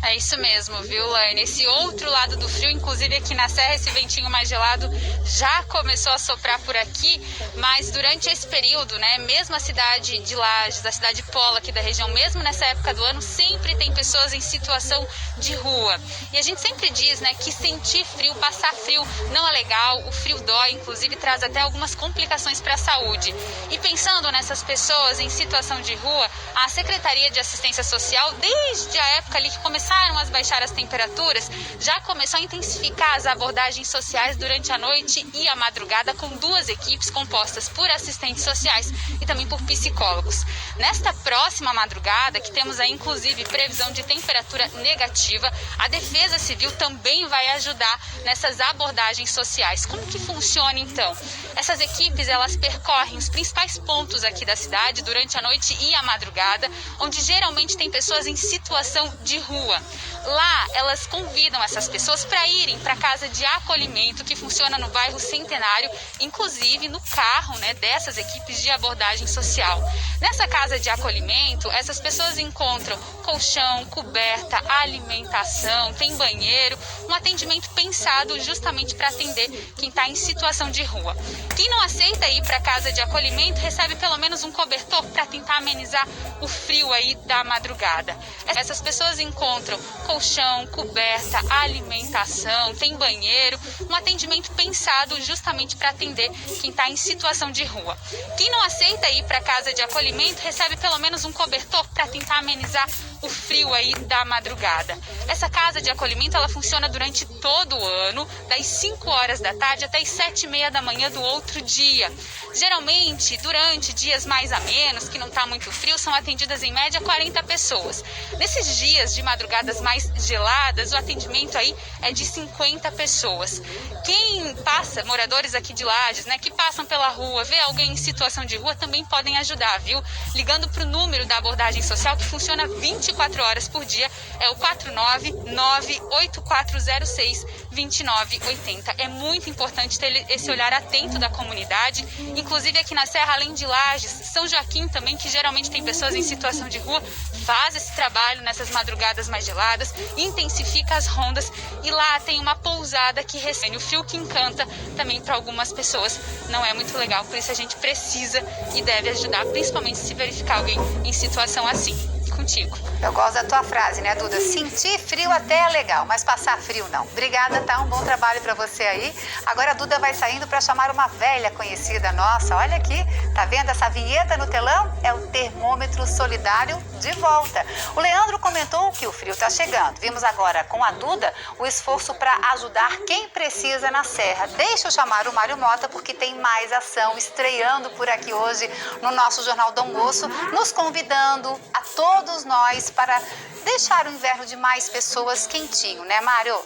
É isso mesmo, viu, Laine? Esse outro lado do frio, inclusive aqui na Serra, esse ventinho mais gelado já começou a soprar por aqui, mas durante esse período, né, mesmo a cidade de Lages, a cidade polo aqui da região, mesmo nessa época do ano, sempre tem pessoas em situação de rua. E a gente sempre diz, né, que sentir frio, passar frio não é legal, o frio dói, inclusive traz até algumas complicações para a saúde. E pensando nessas pessoas em situação de rua, a Secretaria de Assistência Social, desde a época ali que começaram a baixar as temperaturas, já começou a intensificar as abordagens sociais durante a noite e a madrugada, com 2 equipes compostas por assistentes sociais e também por psicólogos. Nesta próxima madrugada, que temos aí inclusive previsão de temperatura negativa, a Defesa Civil também vai ajudar nessas abordagens sociais. Como que funciona então? Essas equipes, elas percorrem os principais pontos aqui da cidade durante a noite e a madrugada, onde geralmente tem pessoas em situação de rua. Lá, elas convidam essas pessoas para irem para a casa de acolhimento que funciona no bairro Centenário, inclusive no carro, né, dessas equipes de abordagem social. Nessa casa de acolhimento, essas pessoas encontram colchão, coberta, alimentação, tem banheiro, um atendimento pensado justamente para atender quem está em situação de rua. Quem não aceita ir para a casa de acolhimento recebe pelo menos um cobertor para tentar amenizar o frio aí da madrugada. Essas pessoas encontram colchão, coberta, alimentação, tem banheiro, um atendimento pensado justamente para atender quem está em situação de rua. Quem não aceita ir para a casa de acolhimento recebe pelo menos um cobertor para tentar amenizar o frio aí da madrugada. Essa casa de acolhimento, ela funciona durante todo o ano, das 5 horas da tarde até as 7h30 da manhã do outro dia. Geralmente, durante dias mais a menos, que não está muito frio, são atendidas em média 40 pessoas. Nesses dias de madrugadas mais geladas, o atendimento aí é de 50 pessoas. Quem passa, moradores aqui de Lages, né, que passam pela rua, vê alguém em situação de rua, também podem ajudar, viu? Ligando para o número da abordagem social, que funciona 24 horas por dia, é o 499-8406-2980. É muito importante ter esse olhar atento da comunidade. Inclusive aqui na Serra, além de Lages, São Joaquim também, que geralmente tem pessoas em situação de rua, faz esse trabalho nessas madrugadas mais geladas, intensifica as rondas, e lá tem uma pousada que recebe o frio que encanta também para algumas pessoas. Não é muito legal, por isso a gente precisa e deve ajudar, principalmente se verificar alguém em situação assim. Contigo. Eu gosto da tua frase, né, Duda? Sentir frio até é legal, mas passar frio não. Obrigada, tá? Um bom trabalho pra você aí. Agora a Duda vai saindo pra chamar uma velha conhecida nossa. Olha aqui, tá vendo essa vinheta no telão? É o termômetro solidário de volta. O Leandro comentou que o frio tá chegando. Vimos agora com a Duda o esforço para ajudar quem precisa na Serra. Deixa eu chamar o Mário Mota, porque tem mais ação estreando por aqui hoje no nosso Jornal do Almoço, nos convidando a todos nós para deixar o inverno de mais pessoas quentinho, né, Mário?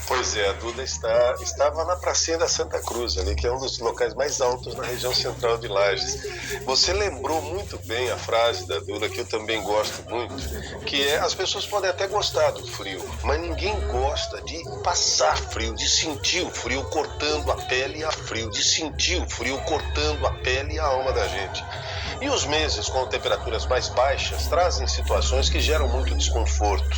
Pois é, a Duda estava na pracinha da Santa Cruz, ali, que é um dos locais mais altos na região central de Lages. Você lembrou muito bem a frase da Duda, que eu também gosto muito, que é: as pessoas podem até gostar do frio, mas ninguém gosta de passar frio, de sentir o frio cortando a pele e a frio, de sentir o frio cortando a pele e a alma da gente. E os meses com temperaturas mais baixas trazem situações que geram muito desconforto.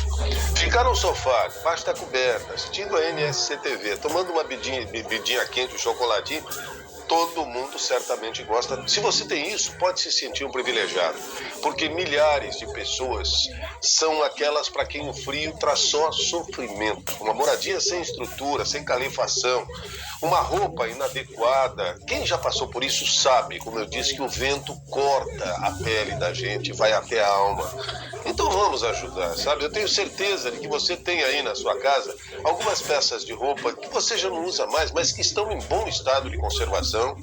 Ficar no sofá, debaixo da coberta, assistindo a NSC-TV, tomando uma bebidinha quente, um chocolatinho, todo mundo certamente gosta. Se você tem isso, pode se sentir um privilegiado, porque milhares de pessoas são aquelas para quem o frio traz só sofrimento. Uma moradia sem estrutura, sem calefação, Uma roupa inadequada, quem já passou por isso sabe, como eu disse, que o vento corta a pele da gente, vai até a alma. Então vamos ajudar, sabe? Eu tenho certeza de que você tem aí na sua casa algumas peças de roupa que você já não usa mais, mas que estão em bom estado de conservação,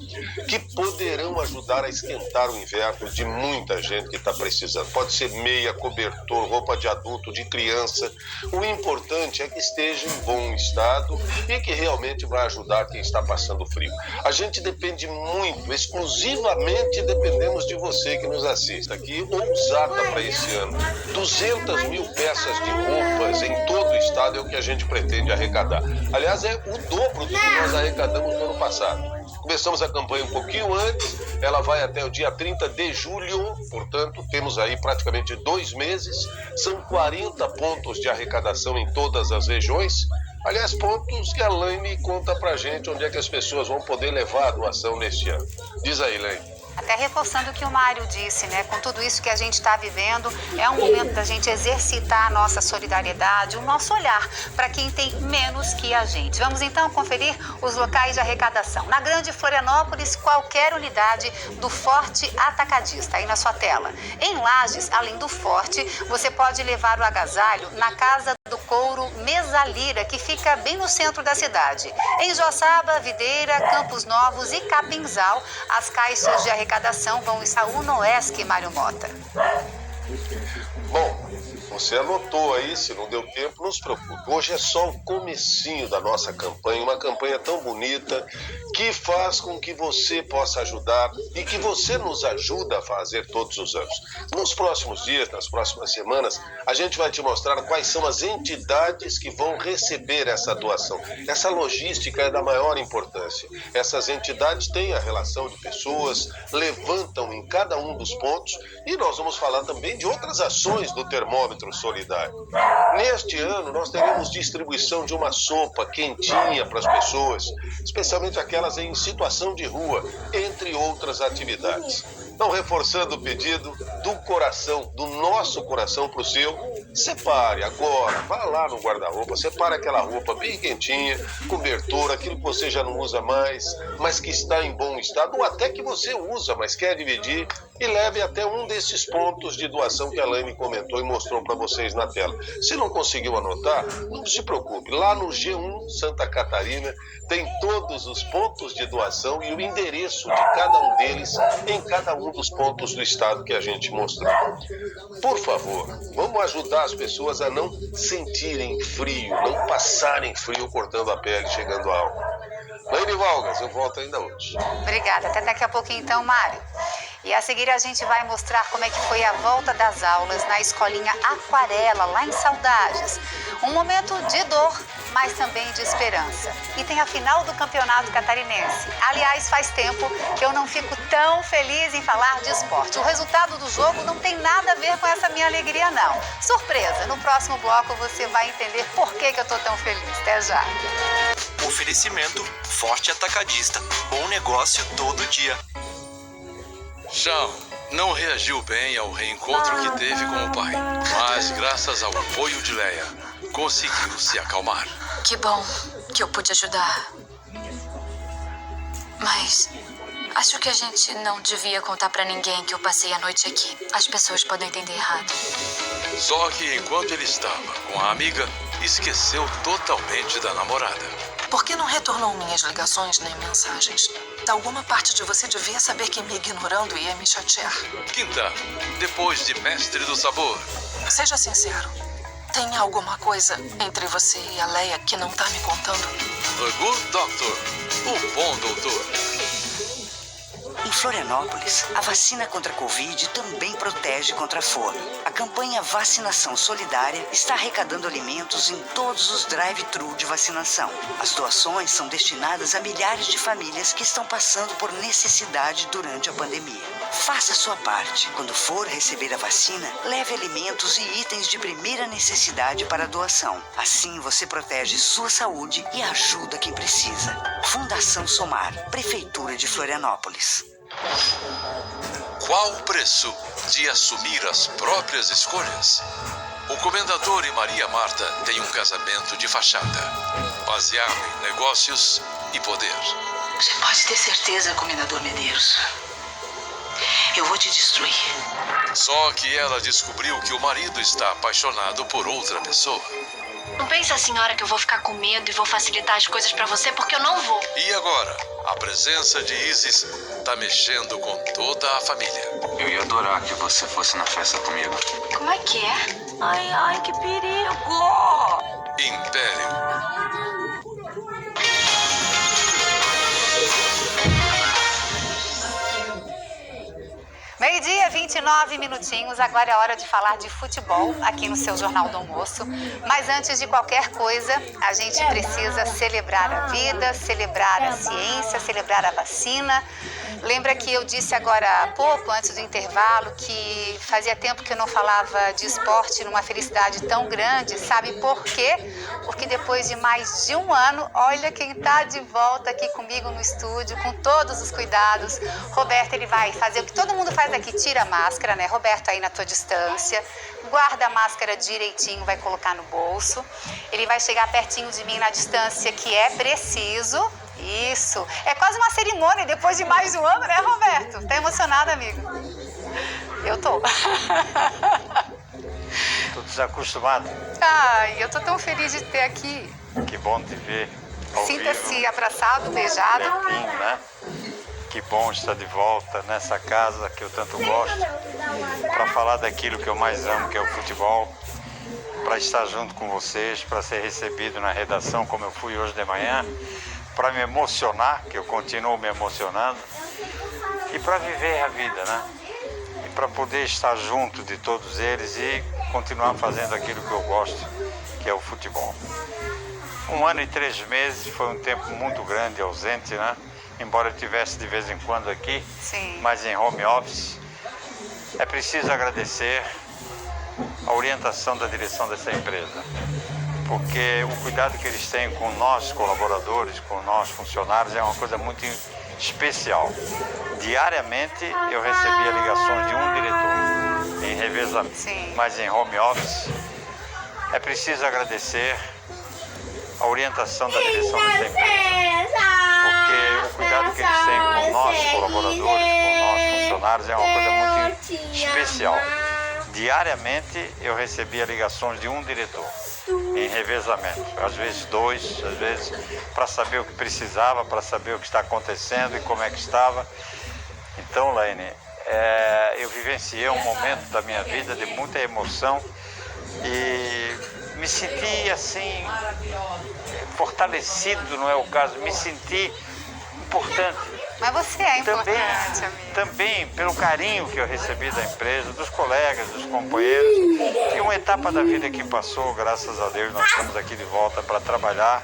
que poderão ajudar a esquentar o inverno de muita gente que está precisando. Pode ser meia, cobertor, roupa de adulto, de criança. O importante é que esteja em bom estado e que realmente vai ajudar quem está passando frio. A gente depende muito, exclusivamente dependemos de você que nos assiste. Aqui, ousada para esse ano. 200 mil peças de roupas em todo o estado é o que a gente pretende arrecadar. Aliás, é o dobro do que nós arrecadamos no ano passado. Começamos a campanha um pouquinho antes, ela vai até o dia 30 de julho, portanto, temos aí praticamente 2 meses, são 40 pontos de arrecadação em todas as regiões. Aliás, pontos que a Laine conta pra gente onde é que as pessoas vão poder levar a doação neste ano. Diz aí, Laine. Até reforçando o que o Mário disse, né? Com tudo isso que a gente está vivendo, é um momento da gente exercitar a nossa solidariedade, o nosso olhar para quem tem menos que a gente. Vamos então conferir os locais de arrecadação. Na Grande Florianópolis, qualquer unidade do Forte Atacadista, aí na sua tela. Em Lages, além do Forte, você pode levar o agasalho na Casa do Couro Mesalira, que fica bem no centro da cidade. Em Joaçaba, Videira, Campos Novos e Capinzal, as caixas de arrecadação vão estar UNOESC, Mário Mota. Bom, você anotou aí, se não deu tempo, não se preocupe. Hoje é só o comecinho da nossa campanha, uma campanha tão bonita que faz com que você possa ajudar e que você nos ajuda a fazer todos os anos. Nos próximos dias, nas próximas semanas, a gente vai te mostrar quais são as entidades que vão receber essa doação. Essa logística é da maior importância. Essas entidades têm a relação de pessoas, levantam em cada um dos pontos e nós vamos falar também de outras ações do termômetro solidário. Neste ano, nós teremos distribuição de uma sopa quentinha para as pessoas, especialmente aquelas em situação de rua, entre outras atividades. Então, reforçando o pedido do coração, do nosso coração para o seu, separe agora, vá lá no guarda-roupa, separe aquela roupa bem quentinha, cobertor, aquilo que você já não usa mais, mas que está em bom estado, ou até que você usa, mas quer dividir, e leve até um desses pontos de doação que a Laine comentou e mostrou para vocês na tela. Se não conseguiu anotar, não se preocupe, lá no G1 Santa Catarina tem todos os pontos de doação e o endereço de cada um deles em cada um dos pontos do estado que a gente mostrou. Por favor, vamos ajudar as pessoas a não sentirem frio, não passarem frio cortando a pele, chegando à alma. Laine Valgas, eu volto ainda hoje. Obrigada, até daqui a pouquinho então, Mário. E a seguir a gente vai mostrar como é que foi a volta das aulas na escolinha Aquarela, lá em Saudades. Um momento de dor, mas também de esperança. E tem a final do Campeonato Catarinense. Aliás, faz tempo que eu não fico tão feliz em falar de esporte. O resultado do jogo não tem nada a ver com essa minha alegria, não. Surpresa, no próximo bloco você vai entender por que eu tô tão feliz. Até já. Oferecimento Forte Atacadista. Bom negócio todo dia. Shawn não reagiu bem ao reencontro que teve com o pai, mas graças ao apoio de Leia, conseguiu se acalmar. Que bom que eu pude ajudar. Mas acho que a gente não devia contar pra ninguém que eu passei a noite aqui. As pessoas podem entender errado. Só que enquanto ele estava com a amiga, esqueceu totalmente da namorada. Por que não retornou minhas ligações nem mensagens? Alguma parte de você devia saber que me ignorando ia me chatear. Quinta, depois de Mestre do Sabor. Seja sincero. Tem alguma coisa entre você e a Leia que não tá me contando? The Good Doctor, o bom doutor. Em Florianópolis, a vacina contra a Covid também protege contra a fome. A campanha Vacinação Solidária está arrecadando alimentos em todos os drive-thru de vacinação. As doações são destinadas a milhares de famílias que estão passando por necessidade durante a pandemia. Faça a sua parte. Quando for receber a vacina, leve alimentos e itens de primeira necessidade para a doação. Assim você protege sua saúde e ajuda quem precisa. Fundação Somar, Prefeitura de Florianópolis. Qual o preço de assumir as próprias escolhas? O Comendador e Maria Marta têm um casamento de fachada, baseado em negócios e poder. Você pode ter certeza, Comendador Medeiros. Eu vou te destruir. Só que ela descobriu que o marido está apaixonado por outra pessoa. Não pensa, senhora, que eu vou ficar com medo e vou facilitar as coisas pra você, porque eu não vou. E agora, a presença de Isis tá mexendo com toda a família. Eu ia adorar que você fosse na festa comigo. Como é que é? Ai, que perigo! Império. Meio-dia, 29 minutinhos. Agora é hora de falar de futebol aqui no seu Jornal do Almoço. Mas antes de qualquer coisa, a gente precisa celebrar a vida, celebrar a ciência, celebrar a vacina. Lembra que eu disse agora há pouco, antes do intervalo, que fazia tempo que eu não falava de esporte numa felicidade tão grande. Sabe por quê? Porque depois de mais de um ano, olha quem está de volta aqui comigo no estúdio, com todos os cuidados. Roberto, ele vai fazer o que todo mundo faz aqui, tira a máscara, né? Roberto, aí na tua distância, guarda a máscara direitinho, vai colocar no bolso. Ele vai chegar pertinho de mim na distância que é preciso. Isso, é quase uma cerimônia depois de mais de um ano, né, Roberto? Tá emocionado, amigo? Eu tô. Tô desacostumado. Ai, eu tô tão feliz de ter aqui. Que bom te ver ao Sinta-se abraçado, beijado. Pertinho, né? Que bom estar de volta nessa casa que eu tanto gosto, para falar daquilo que eu mais amo, que é o futebol, para estar junto com vocês, para ser recebido na redação como eu fui hoje de manhã, para me emocionar, que eu continuo me emocionando, e para viver a vida, né? E para poder estar junto de todos eles e continuar fazendo aquilo que eu gosto, que é o futebol. 1 ano e 3 meses foi um tempo muito grande ausente, né? Embora eu estivesse de vez em quando aqui, sim, mas em home office. É preciso agradecer a orientação da direção dessa empresa, porque o cuidado que eles têm com nós colaboradores, com nós funcionários, é uma coisa muito especial. Diariamente eu recebia ligações de um diretor em revezamento, mas em home office. É preciso agradecer a orientação da direção dessa empresa, porque o cuidado que eles têm com nós colaboradores, com nós funcionários, é uma coisa muito especial. Diariamente eu recebia ligações de um diretor em revezamento, às vezes 2, às vezes para saber o que precisava, para saber o que está acontecendo e como é que estava. Então, Laine, eu vivenciei um momento da minha vida de muita emoção e me senti assim, fortalecido, não é o caso, me senti importante. Mas você é importante, amigo. Também pelo carinho que eu recebi da empresa, dos colegas, dos companheiros. E uma etapa da vida que passou, graças a Deus, nós estamos aqui de volta para trabalhar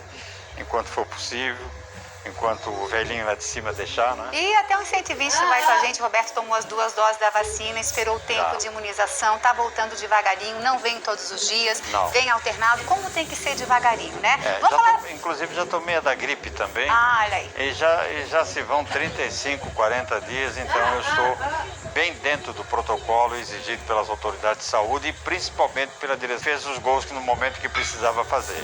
enquanto for possível, enquanto o velhinho lá de cima deixar, né? E até uns 120 vai com a gente. Roberto tomou as 2 doses da vacina, esperou o tempo de imunização, tá voltando devagarinho, não vem todos os dias, vem alternado, como tem que ser devagarinho, né? Inclusive já tomei a da gripe também. Olha aí. E já se vão 35, 40 dias, então eu estou bem dentro do protocolo exigido pelas autoridades de saúde e principalmente pela direção. Fez os gols no momento que precisava fazer.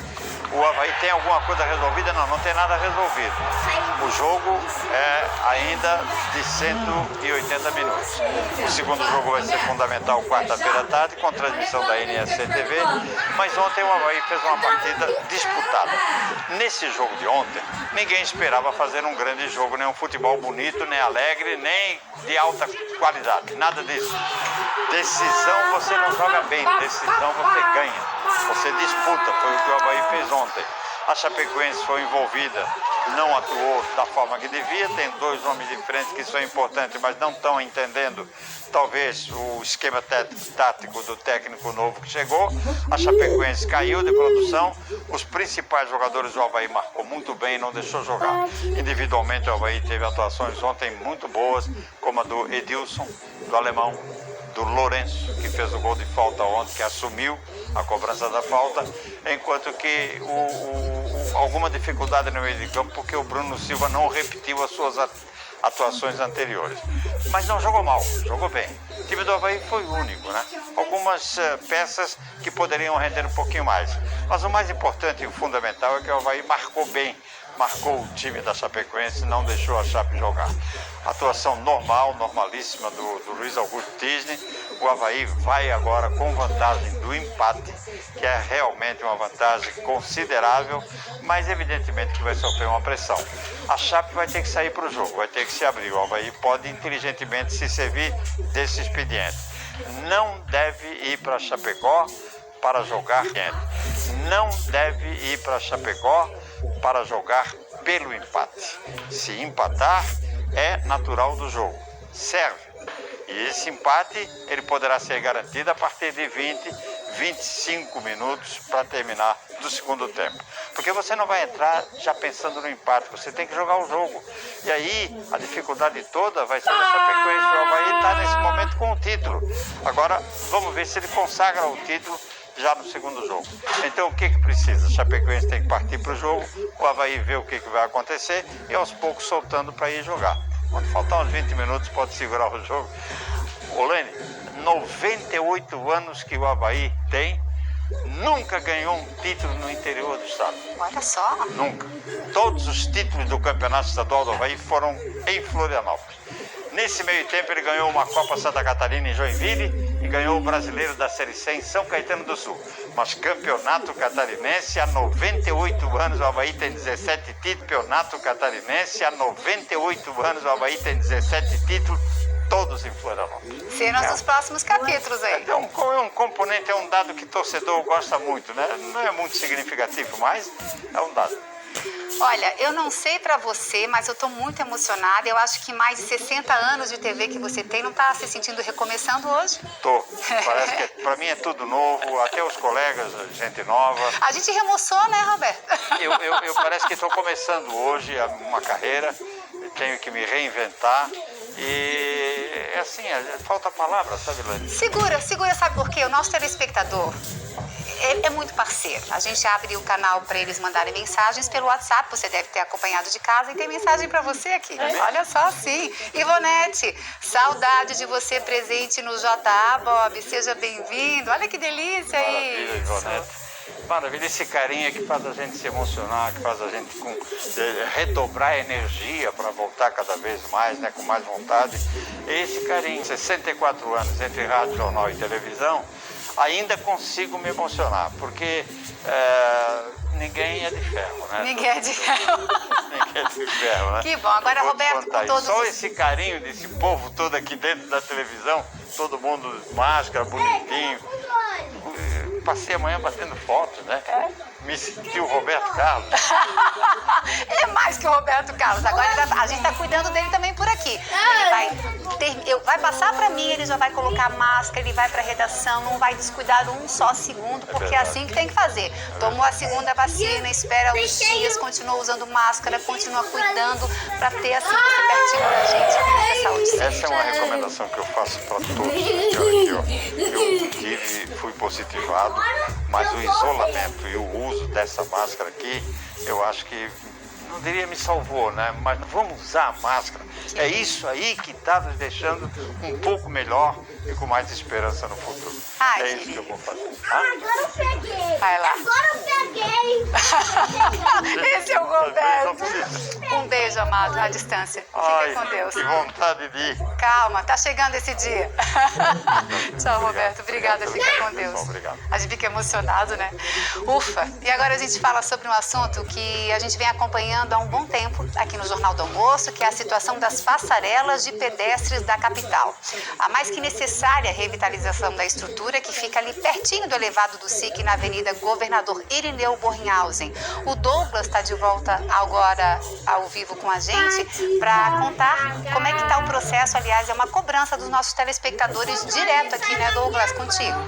O Avaí tem alguma coisa resolvida? Não tem nada resolvido. O jogo é ainda de 180 minutos. O segundo jogo vai ser fundamental quarta-feira à tarde, com transmissão da NSC-TV, mas ontem o Avaí fez uma partida disputada. Nesse jogo de ontem, ninguém esperava fazer um grande jogo, nem um futebol bonito, nem alegre, nem de alta qualidade, nada disso. Decisão você não joga bem, decisão você ganha, você disputa, foi o que o Avaí fez ontem. A Chapecoense foi envolvida, não atuou da forma que devia, tem 2 homens de frente que são importantes, mas não estão entendendo, talvez, o esquema tático do técnico novo que chegou. A Chapecoense caiu de produção, os principais jogadores do Avaí marcou muito bem e não deixou jogar. Individualmente o Avaí teve atuações ontem muito boas, como a do Edilson, do alemão, do Lourenço, que fez o gol de falta ontem, que assumiu a cobrança da falta, enquanto que alguma dificuldade no meio de campo, porque o Bruno Silva não repetiu as suas atuações anteriores. Mas não jogou mal, jogou bem. O time do Avaí foi único, né? Algumas peças que poderiam render um pouquinho mais. Mas o mais importante e o fundamental é que o Avaí marcou bem, marcou o time da Chapecoense e não deixou a Chape jogar. Atuação normal, normalíssima do Luiz Augusto Tisne. O Avaí vai agora com vantagem do empate, que é realmente uma vantagem considerável, mas evidentemente que vai sofrer uma pressão. A Chape vai ter que sair para o jogo, vai ter que se abrir. O Avaí pode inteligentemente se servir desse expediente. Não deve ir para Chapecó para jogar quente. Não deve ir para Chapecó para jogar pelo empate. Se empatar, é natural do jogo. Serve. E esse empate, ele poderá ser garantido a partir de 25 minutos para terminar do segundo tempo. Porque você não vai entrar já pensando no empate, você tem que jogar o jogo. E aí, a dificuldade toda vai ser da Chapecoense. O Avaí está nesse momento com o título. Agora, vamos ver se ele consagra o título já no segundo jogo. Então, o que precisa? A Chapecoense tem que partir para o jogo, o Avaí vê o que vai acontecer e aos poucos soltando para ir jogar. Quando faltar uns 20 minutos, pode segurar o jogo. Olene, 98 anos que o Avaí tem, nunca ganhou um título no interior do estado. Olha só. Nunca. Todos os títulos do Campeonato Estadual do Avaí foram em Florianópolis. Nesse meio tempo, ele ganhou uma Copa Santa Catarina em Joinville e ganhou o Brasileiro da Série C em São Caetano do Sul. Mas Campeonato Catarinense, há 98 anos, o Avaí tem 17 títulos. Campeonato Catarinense, há 98 anos, o Avaí tem 17 títulos, todos em Florianópolis. Cenas dos próximos capítulos aí. É um componente, é um dado que o torcedor gosta muito, né? Não é muito significativo, mas é um dado. Olha, eu não sei pra você, mas eu tô muito emocionada. Eu acho que mais de 60 anos de TV que você tem, não tá se sentindo recomeçando hoje? Tô. Parece que pra mim é tudo novo, até os colegas, gente nova. A gente remoçou, né, Roberto? Eu parece que estou começando hoje uma carreira, tenho que me reinventar e é assim, falta palavra, sabe, Lani? Segura, sabe por quê? O nosso telespectador é muito parceiro. A gente abre o canal para eles mandarem mensagens pelo WhatsApp. Você deve ter acompanhado de casa e tem mensagem para você aqui. Olha só, sim. Ivonete, saudade de você presente no JA, Bob. Seja bem-vindo. Olha que delícia aí. Maravilha, Ivonete. Maravilha, esse carinho que faz a gente se emocionar, que faz a gente redobrar a energia para voltar cada vez mais, né, com mais vontade. Esse carinho, 64 anos entre rádio, jornal e televisão, ainda consigo me emocionar, porque ninguém é de ferro, né? Ninguém é de ferro. Ninguém é de ferro, né? Que bom. Agora, Roberto, com todos... Só esse carinho desse povo todo aqui dentro da televisão, todo mundo máscara, bonitinho. Passei amanhã batendo foto, né? Me senti o Roberto Carlos. Ele é mais que o Roberto Carlos. Agora a gente tá cuidando dele também por aqui. Ele vai passar pra mim, ele já vai colocar máscara, ele vai pra redação, não vai descuidar um só segundo, porque é assim que tem que fazer. Tomou a segunda vacina, espera uns dias, continua usando máscara, continua cuidando pra ter assim você pertinho da gente, com muita saúde. Essa é uma recomendação que eu faço pra todos. Eu fui positivado, mas o isolamento e o uso dessa máscara aqui, eu acho que, não diria me salvou, né? Mas vamos usar a máscara. É isso aí que está nos deixando um pouco melhor e com mais esperança no futuro. Ai, é isso que eu vou fazer. Agora eu peguei. Vai lá. Agora eu peguei. Esse é o Roberto. Um beijo, amado, à distância. Fica com Deus. Que vontade de ir. Calma, tá chegando esse dia. Tchau, Roberto. Obrigada, fica com Deus. Obrigado. A gente fica emocionado, né? Ufa. E agora a gente fala sobre um assunto que a gente vem acompanhando há um bom tempo aqui no Jornal do Almoço, que é a situação das passarelas de pedestres da capital. A mais que necessária revitalização da estrutura que fica ali pertinho do elevado do SIC na Avenida Governador Irineu Bornhausen. O Douglas está de volta agora ao vivo com a gente para contar como é que está o processo. Aliás, é uma cobrança dos nossos telespectadores direto aqui, né, Douglas? Contigo.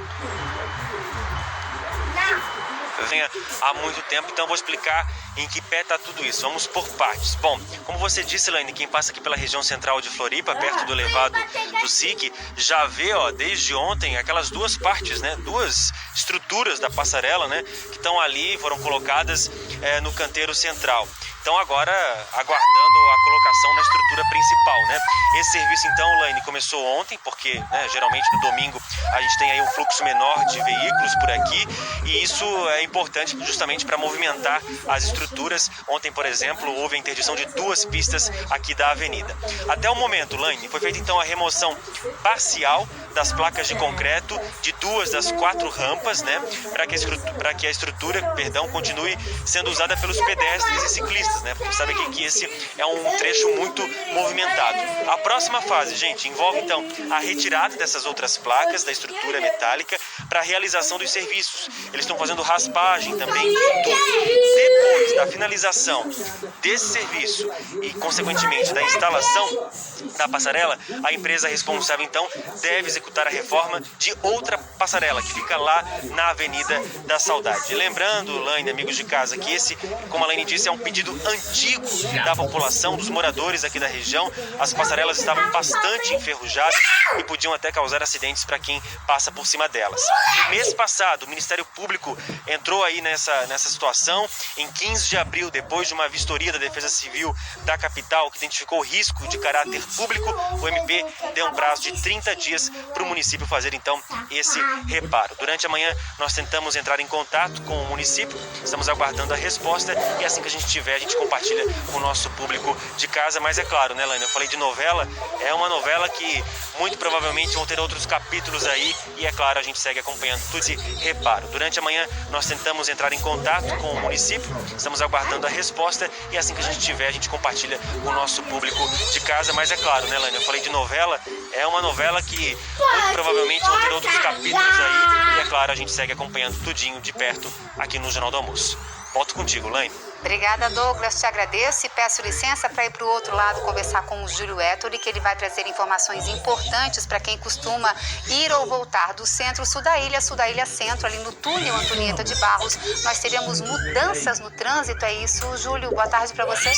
Há muito tempo, então vou explicar em que pé está tudo isso. Vamos por partes. Bom, como você disse, Elaine, quem passa aqui pela região central de Floripa, perto do elevado do SIC, já vê, desde ontem, aquelas duas partes, né? Duas estruturas da passarela, né? Que estão ali, foram colocadas no canteiro central. estão agora aguardando a colocação na estrutura principal, né? Esse serviço, então, Laine, começou ontem, porque, né, geralmente no domingo a gente tem aí um fluxo menor de veículos por aqui, e isso é importante justamente para movimentar as estruturas. Ontem, por exemplo, houve a interdição de 2 pistas aqui da avenida. Até o momento, Laine, foi feita então a remoção parcial das placas de concreto de 2 das 4 rampas, né, para que a estrutura, continue sendo usada pelos pedestres e ciclistas, né, porque sabe que esse é um trecho muito movimentado. A próxima fase, gente, envolve então a retirada dessas outras placas da estrutura metálica para a realização dos serviços. Eles estão fazendo raspagem também em tudo. Depois da finalização desse serviço e, consequentemente, da instalação da passarela, a empresa responsável, então, deve executar a reforma de outra passarela que fica lá na Avenida da Saudade. Lembrando, Laine, amigos de casa, que esse, como a Laine disse, é um pedido antigo da população, dos moradores aqui da região. As passarelas estavam bastante enferrujadas e podiam até causar acidentes para quem passa por cima delas. No mês passado, o Ministério Público entrou aí nessa situação. Em 15 de abril, depois de uma vistoria da Defesa Civil da capital que identificou risco de caráter público, o MP deu um prazo de 30 dias para o município fazer então esse reparo. Durante a manhã nós tentamos entrar em contato com o município, estamos aguardando a resposta e assim que a gente tiver, a gente compartilha com o nosso público de casa. Mas é claro, né, Laine, eu falei de novela, é uma novela que muito provavelmente vão ter outros capítulos aí e é claro, a gente segue acompanhando tudo esse reparo. Durante a manhã nós tentamos entrar em contato com o município, estamos aguardando a resposta e assim que a gente tiver, a gente compartilha com o nosso público de casa. Mas é claro, né, Laine, eu falei de novela, é uma novela que muito provavelmente vão ter outros capítulos aí e é claro, a gente segue acompanhando tudinho de perto aqui no Jornal do Almoço. Volto contigo, Laine. Obrigada, Douglas. Te agradeço e peço licença para ir para o outro lado conversar com o Júlio Ettore, que ele vai trazer informações importantes para quem costuma ir ou voltar do centro-sul da ilha centro, ali no túnel Antonieta de Barros. Nós teremos mudanças no trânsito, é isso, Júlio? Boa tarde para você.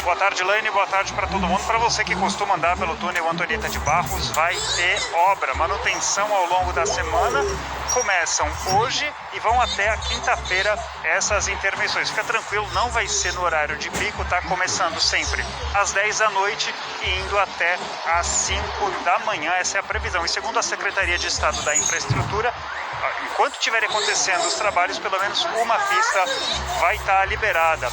Boa tarde, Laine. Boa tarde para todo mundo. Para você que costuma andar pelo túnel Antonieta de Barros, vai ter obra, manutenção ao longo da semana. Começam hoje e vão até a quinta-feira essas intervenções. Fica tranquilo, não vai ser no horário de pico, tá? Começando sempre às 10 da noite e indo até às 5 da manhã. Essa é a previsão. E segundo a Secretaria de Estado da Infraestrutura, enquanto estiverem acontecendo os trabalhos, pelo menos uma pista vai estar liberada.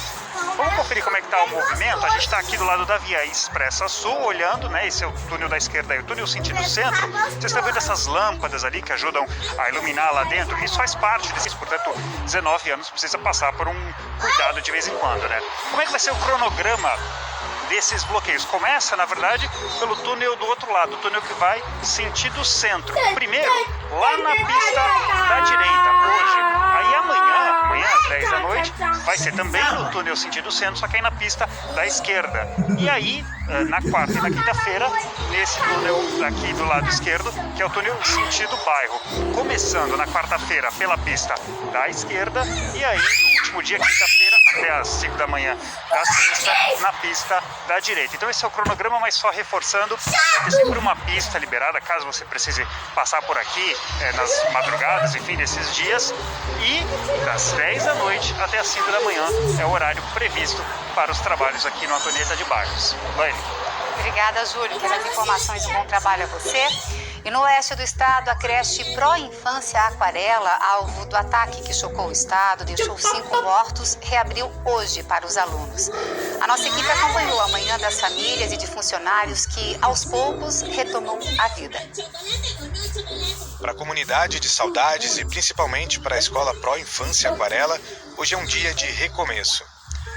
Vamos conferir como é que está o movimento. A gente está aqui do lado da Via Expressa Sul, olhando, né? Esse é o túnel da esquerda e o túnel sentido centro. Vocês estão vendo essas lâmpadas ali que ajudam a iluminar lá dentro? Isso faz parte disso, portanto, 19 anos precisa passar por um cuidado de vez em quando, né? Como é que vai ser o cronograma desses bloqueios? Começa, na verdade, pelo túnel do outro lado, o túnel que vai sentido centro. Primeiro, lá na pista da direita, hoje. Aí amanhã às 10 da noite, vai ser também no túnel sentido centro, só que aí na pista da esquerda. E aí, na quarta e na quinta-feira, nesse túnel aqui do lado esquerdo, que é o túnel sentido bairro. Começando na quarta-feira pela pista da esquerda e aí, no último dia, quinta-feira, até às 5 da manhã da sexta, na pista da direita. Então esse é o cronograma, mas só reforçando, vai ter sempre uma pista liberada, caso você precise passar por aqui nas madrugadas, enfim, desses dias. E das 10 da noite até as 5 da manhã é o horário previsto para os trabalhos aqui no Antonieta de Barros. Laine. Obrigada, Júlio, pelas informações e bom trabalho a você. E no oeste do estado, a creche Pró-Infância Aquarela, alvo do ataque que chocou o estado, deixou 5 mortos, reabriu hoje para os alunos. A nossa equipe acompanhou a manhã das famílias e de funcionários que, aos poucos, retomam a vida. Para a comunidade de Saudades e principalmente para a escola Pró-Infância Aquarela, hoje é um dia de recomeço.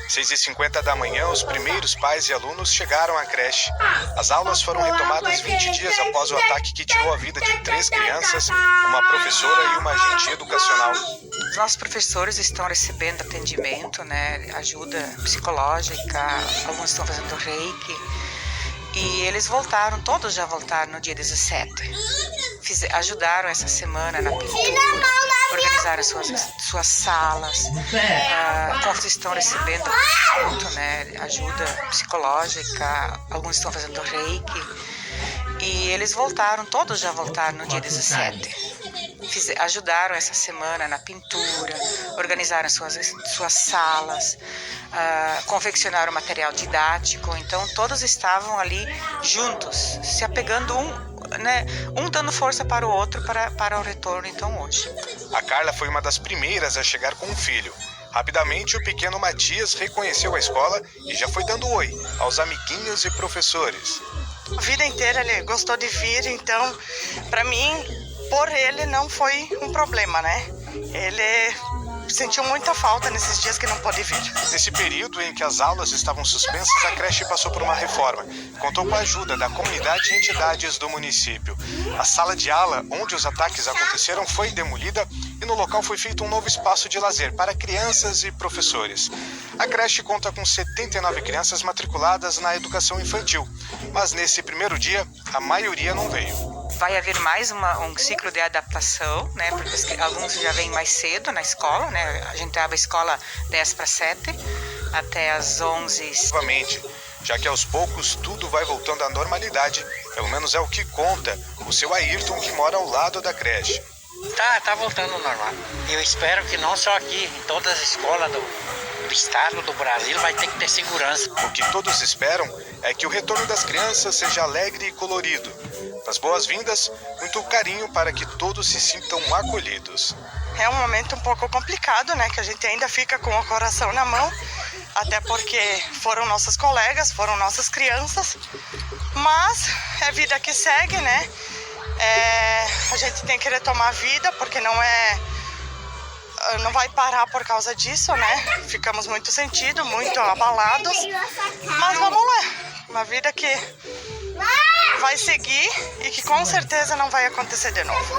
6h50 da manhã, os primeiros pais e alunos chegaram à creche. As aulas foram retomadas 20 dias após o ataque que tirou a vida de 3 crianças, uma professora e uma agente educacional. Os nossos professores estão recebendo atendimento, né, ajuda psicológica, alguns estão fazendo reiki. E eles voltaram, todos já voltaram no dia 17. Ajudaram essa semana na pintura, organizaram suas salas. Todos estão recebendo né, ajuda psicológica, alguns estão fazendo reiki. E eles voltaram, todos já voltaram no dia 17. ajudaram essa semana na pintura, organizaram suas salas, confeccionaram material didático. Então todos estavam ali juntos, se apegando um dando força para o outro para o retorno, então, hoje. A Carla foi uma das primeiras a chegar com o filho. Rapidamente, o pequeno Matias reconheceu a escola e já foi dando oi aos amiguinhos e professores. A vida inteira ele gostou de vir, então, para mim, por ele não foi um problema, né? Ele sentiu muita falta nesses dias que não pôde vir. Nesse período em que as aulas estavam suspensas, a creche passou por uma reforma. Contou com a ajuda da comunidade e entidades do município. A sala de aula, onde os ataques aconteceram, foi demolida e no local foi feito um novo espaço de lazer para crianças e professores. A creche conta com 79 crianças matriculadas na educação infantil, mas nesse primeiro dia, a maioria não veio. Vai haver mais um ciclo de adaptação, né? Porque os alunos já vêm mais cedo na escola, né? A gente abre a escola 10:07 até às 11. Novamente, já que aos poucos tudo vai voltando à normalidade, pelo menos é o que conta o seu Ayrton, que mora ao lado da creche. Tá voltando ao normal. Eu espero que não só aqui, em todas as escolas do estado, do Brasil, vai ter que ter segurança. O que todos esperam é que o retorno das crianças seja alegre e colorido. Das boas-vindas, muito carinho para que todos se sintam acolhidos. É um momento um pouco complicado, né? Que a gente ainda fica com o coração na mão, até porque foram nossas colegas, foram nossas crianças, mas é vida que segue, né? A gente tem que retomar a vida, porque não vai parar por causa disso, né? Ficamos muito sentidos, muito abalados, mas vamos lá, uma vida que vai seguir e que com certeza não vai acontecer de novo.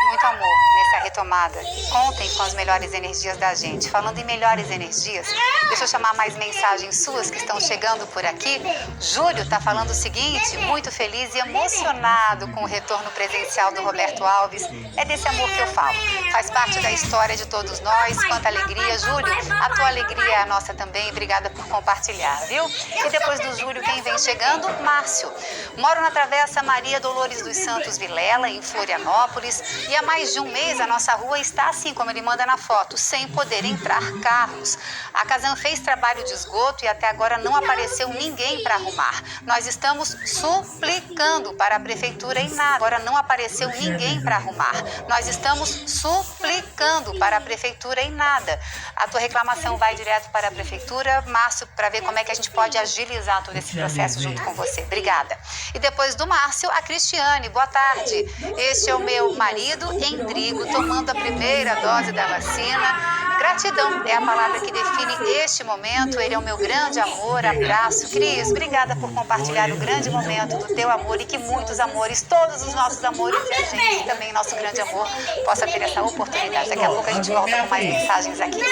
Muito amor nessa retomada. Contem com as melhores energias da gente. Falando em melhores energias, deixa eu chamar mais mensagens suas que estão chegando por aqui. Júlio está falando o seguinte: muito feliz e emocionado com o retorno presencial do Roberto Alves. É desse amor que eu falo. Faz parte da história de todos nós. Quanta alegria. Júlio, a tua alegria é a nossa também. Obrigada por compartilhar, viu? E depois do Júlio, quem vem chegando? Márcio. Moro na Travessa Maria Dolores dos Santos Vilela, em Florianópolis, e há mais de um mês a nossa rua está assim como ele manda na foto, sem poder entrar carros. A Casan fez trabalho de esgoto e até agora não apareceu ninguém para arrumar. Nós estamos suplicando para a prefeitura e nada. Agora não apareceu ninguém para arrumar. Nós estamos suplicando para a prefeitura e nada. A tua reclamação vai direto para a prefeitura, Márcio, para ver como é que a gente pode agilizar todo esse processo junto com você. Obrigada. E depois do Márcio, a Cristiane. Boa tarde. Este é o meu marido, Endrigo, tomando a primeira dose da vacina. Gratidão é a palavra que define este momento. Ele é o meu grande amor. Abraço. Cris, obrigada por compartilhar o grande momento do teu amor e que muitos amores, todos os nossos amores e a gente também, nosso grande amor, possa ter essa oportunidade. Daqui a pouco a gente volta com mais mensagens aqui.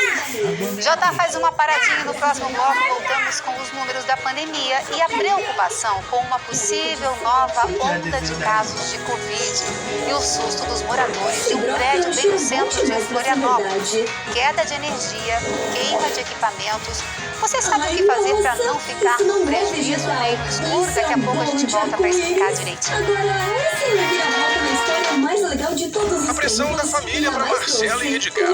Jota faz uma paradinha no próximo bloco. Voltamos com os números da pandemia e a preocupação com uma possível nova onda de casos de Covid e o susto dos moradores de um prédio bem no centro de Florianópolis. Queda de energia, queima de equipamentos. Você sabe o que fazer para não ficar no prejuízo meio no escuro? Daqui a pouco a gente volta para explicar direitinho. A pressão da família para Marcela e Edgar.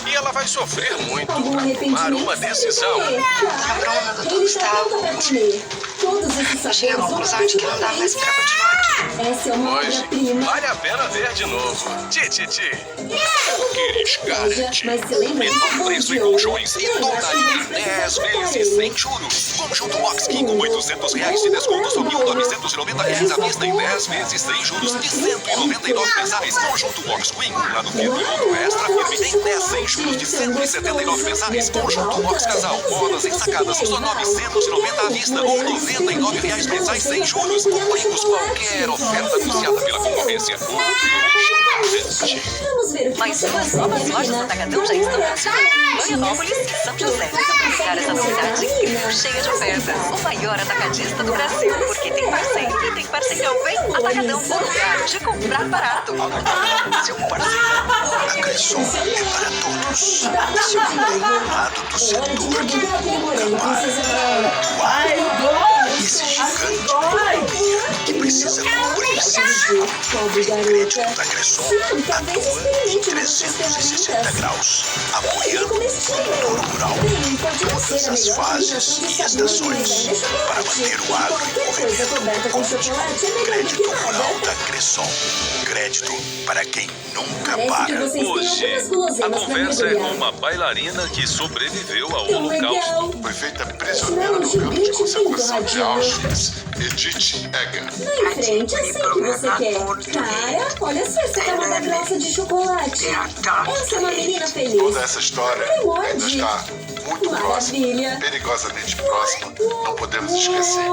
E ela vai sofrer muito para tomar uma decisão. A Bruna, doutor Gustavo. Eu cheguei à conclusão de que não dá mais para continuar aqui. Hoje, vale a pena ver de novo. Tititi. Queres garante. Menor preço em colchões e totalmente 10 vezes sem juros. Conjunto Box King com R$800 de desconto só R$1.990 à vista e 10 vezes sem juros de R$199 mensais. Conjunto Box Queen, um lado firme e outro extra firme em 10 sem juros de R$179 mensais. Conjunto Box Casal, modas ensacadas só R$990 à vista ou R$99 mensais sem juros. Concluímos qualquer oferta anunciada pela concorrência. Mas duas novas lojas Atacadão já estão funcionando em Florianópolis e São José. Aproveitar essa novidade incrível, cheia de ofertas. O maior atacadista do Brasil, porque tem parceiro e tem parceirão. Vem, Atacadão, o lugar de comprar barato. Seu parceiro, a Cressol é para todos. Seu conglomerado do setor que nunca para. Esse gigante de economia que precisa cobrir seus O crédito da Cressol atua em 360 graus, apoiando o produtor rural, todas as fases e estações, para manter o agro em movimento. Conte com o crédito rural da Cressol. Crédito para quem nunca para. Hoje, a conversa é com uma bailarina que sobreviveu ao Holocausto. Foi feita prisioneira no campo de concentração de Auschwitz, Edith Egger. Em frente, assim que você quer. Cara, olha só essa camada grossa de chocolate. Essa é uma menina feliz. Toda essa história ainda está muito próxima, perigosamente próxima. Não podemos esquecer.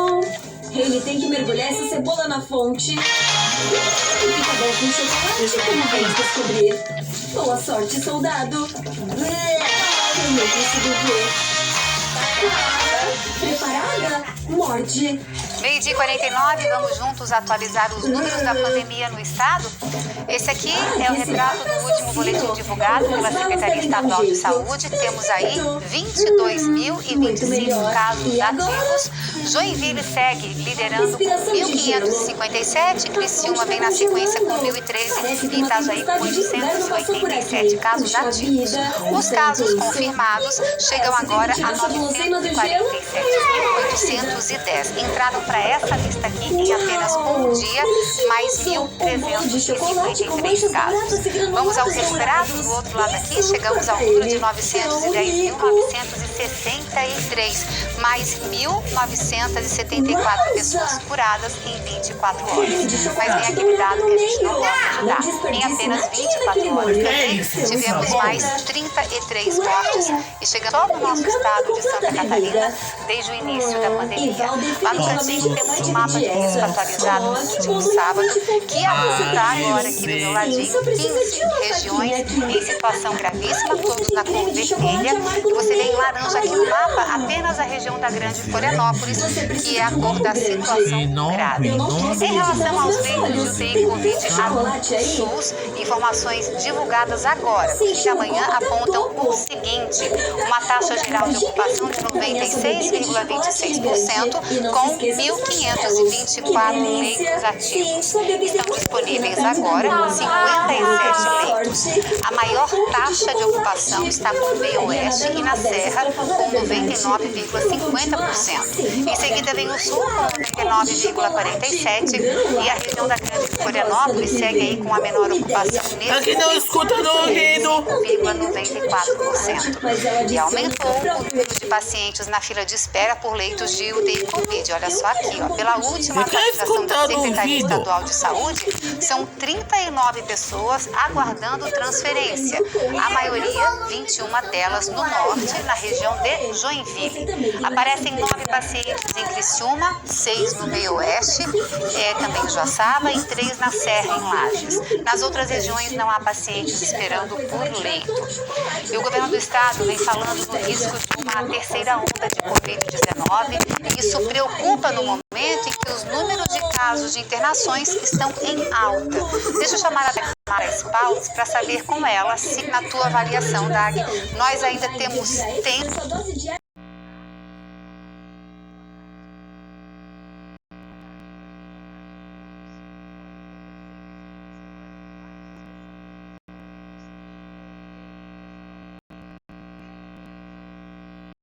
Ele tem que mergulhar essa cebola na fonte. Fica bom com chocolate, como vamos descobrir. Boa sorte, soldado. Eu não consigo ver. Preparada? Morde. 12h49, vamos juntos atualizar os números da pandemia no estado. Esse aqui é o retrato do último boletim divulgado pela Secretaria Estadual de Saúde. Temos aí 22.025 casos ativos. Joinville segue liderando com 1.557, Criciúma vem na sequência com 1.013 e Itajaí com 887 casos ativos. Os casos confirmados chegam agora a 947.810. Entraram para essa lista aqui em apenas um dia, mais 1.353 casos. Vamos aos recuperados do outro lado aqui, chegamos ao número de 910.963, mais 1.974 pessoas curadas em 24 horas. Mas vem aquele dado que a gente não gosta de dar. Em apenas 24 horas também tivemos mais 33 mortes e chegando só no nosso estado de Santa Catarina desde o início da pandemia. Lá no Cantinho temos um mapa de risco atualizado no último sábado, que aponta agora aqui no meu ladinho 15 regiões em situação gravíssima, todos na cor vermelha, e você vê em laranja aqui no mapa apenas a região da Grande Florianópolis, que é a cor da situação grave. Em relação aos leitos de UTI Covid adultos SUS, informações divulgadas agora e de amanhã apontam o seguinte: uma taxa geral de ocupação de 96,26%, com 1.524 leitos ativos. Estão disponíveis agora 57 leitos. A maior taxa de ocupação está com o meio oeste e na Serra, com 99,50%. Em seguida vem o Sul, com 99,47%, e a região da Grande Florianópolis segue aí com a menor ocupação nesse momento, 5,94%. E aumentou o número de pacientes na fila de espera por leitos de UTI Covid. Olha só aqui, ó, pela última atualização da Secretaria Estadual de Saúde, são 39 pessoas aguardando transferência. A maioria, 21 delas no norte, na região de Joinville. Aparecem 9 pacientes em Criciúma, 6 no meio oeste, também em Joaçaba, e 3 na Serra, em Lages. Nas outras regiões não há pacientes esperando por leito. E o governo do estado vem falando do risco de uma terceira onda de Covid-19, e isso preocupa no momento em que os números de casos de internações estão em alta. Deixa eu chamar a Dagmar Spaltz para saber com ela se, na tua avaliação, Dag, nós ainda temos tempo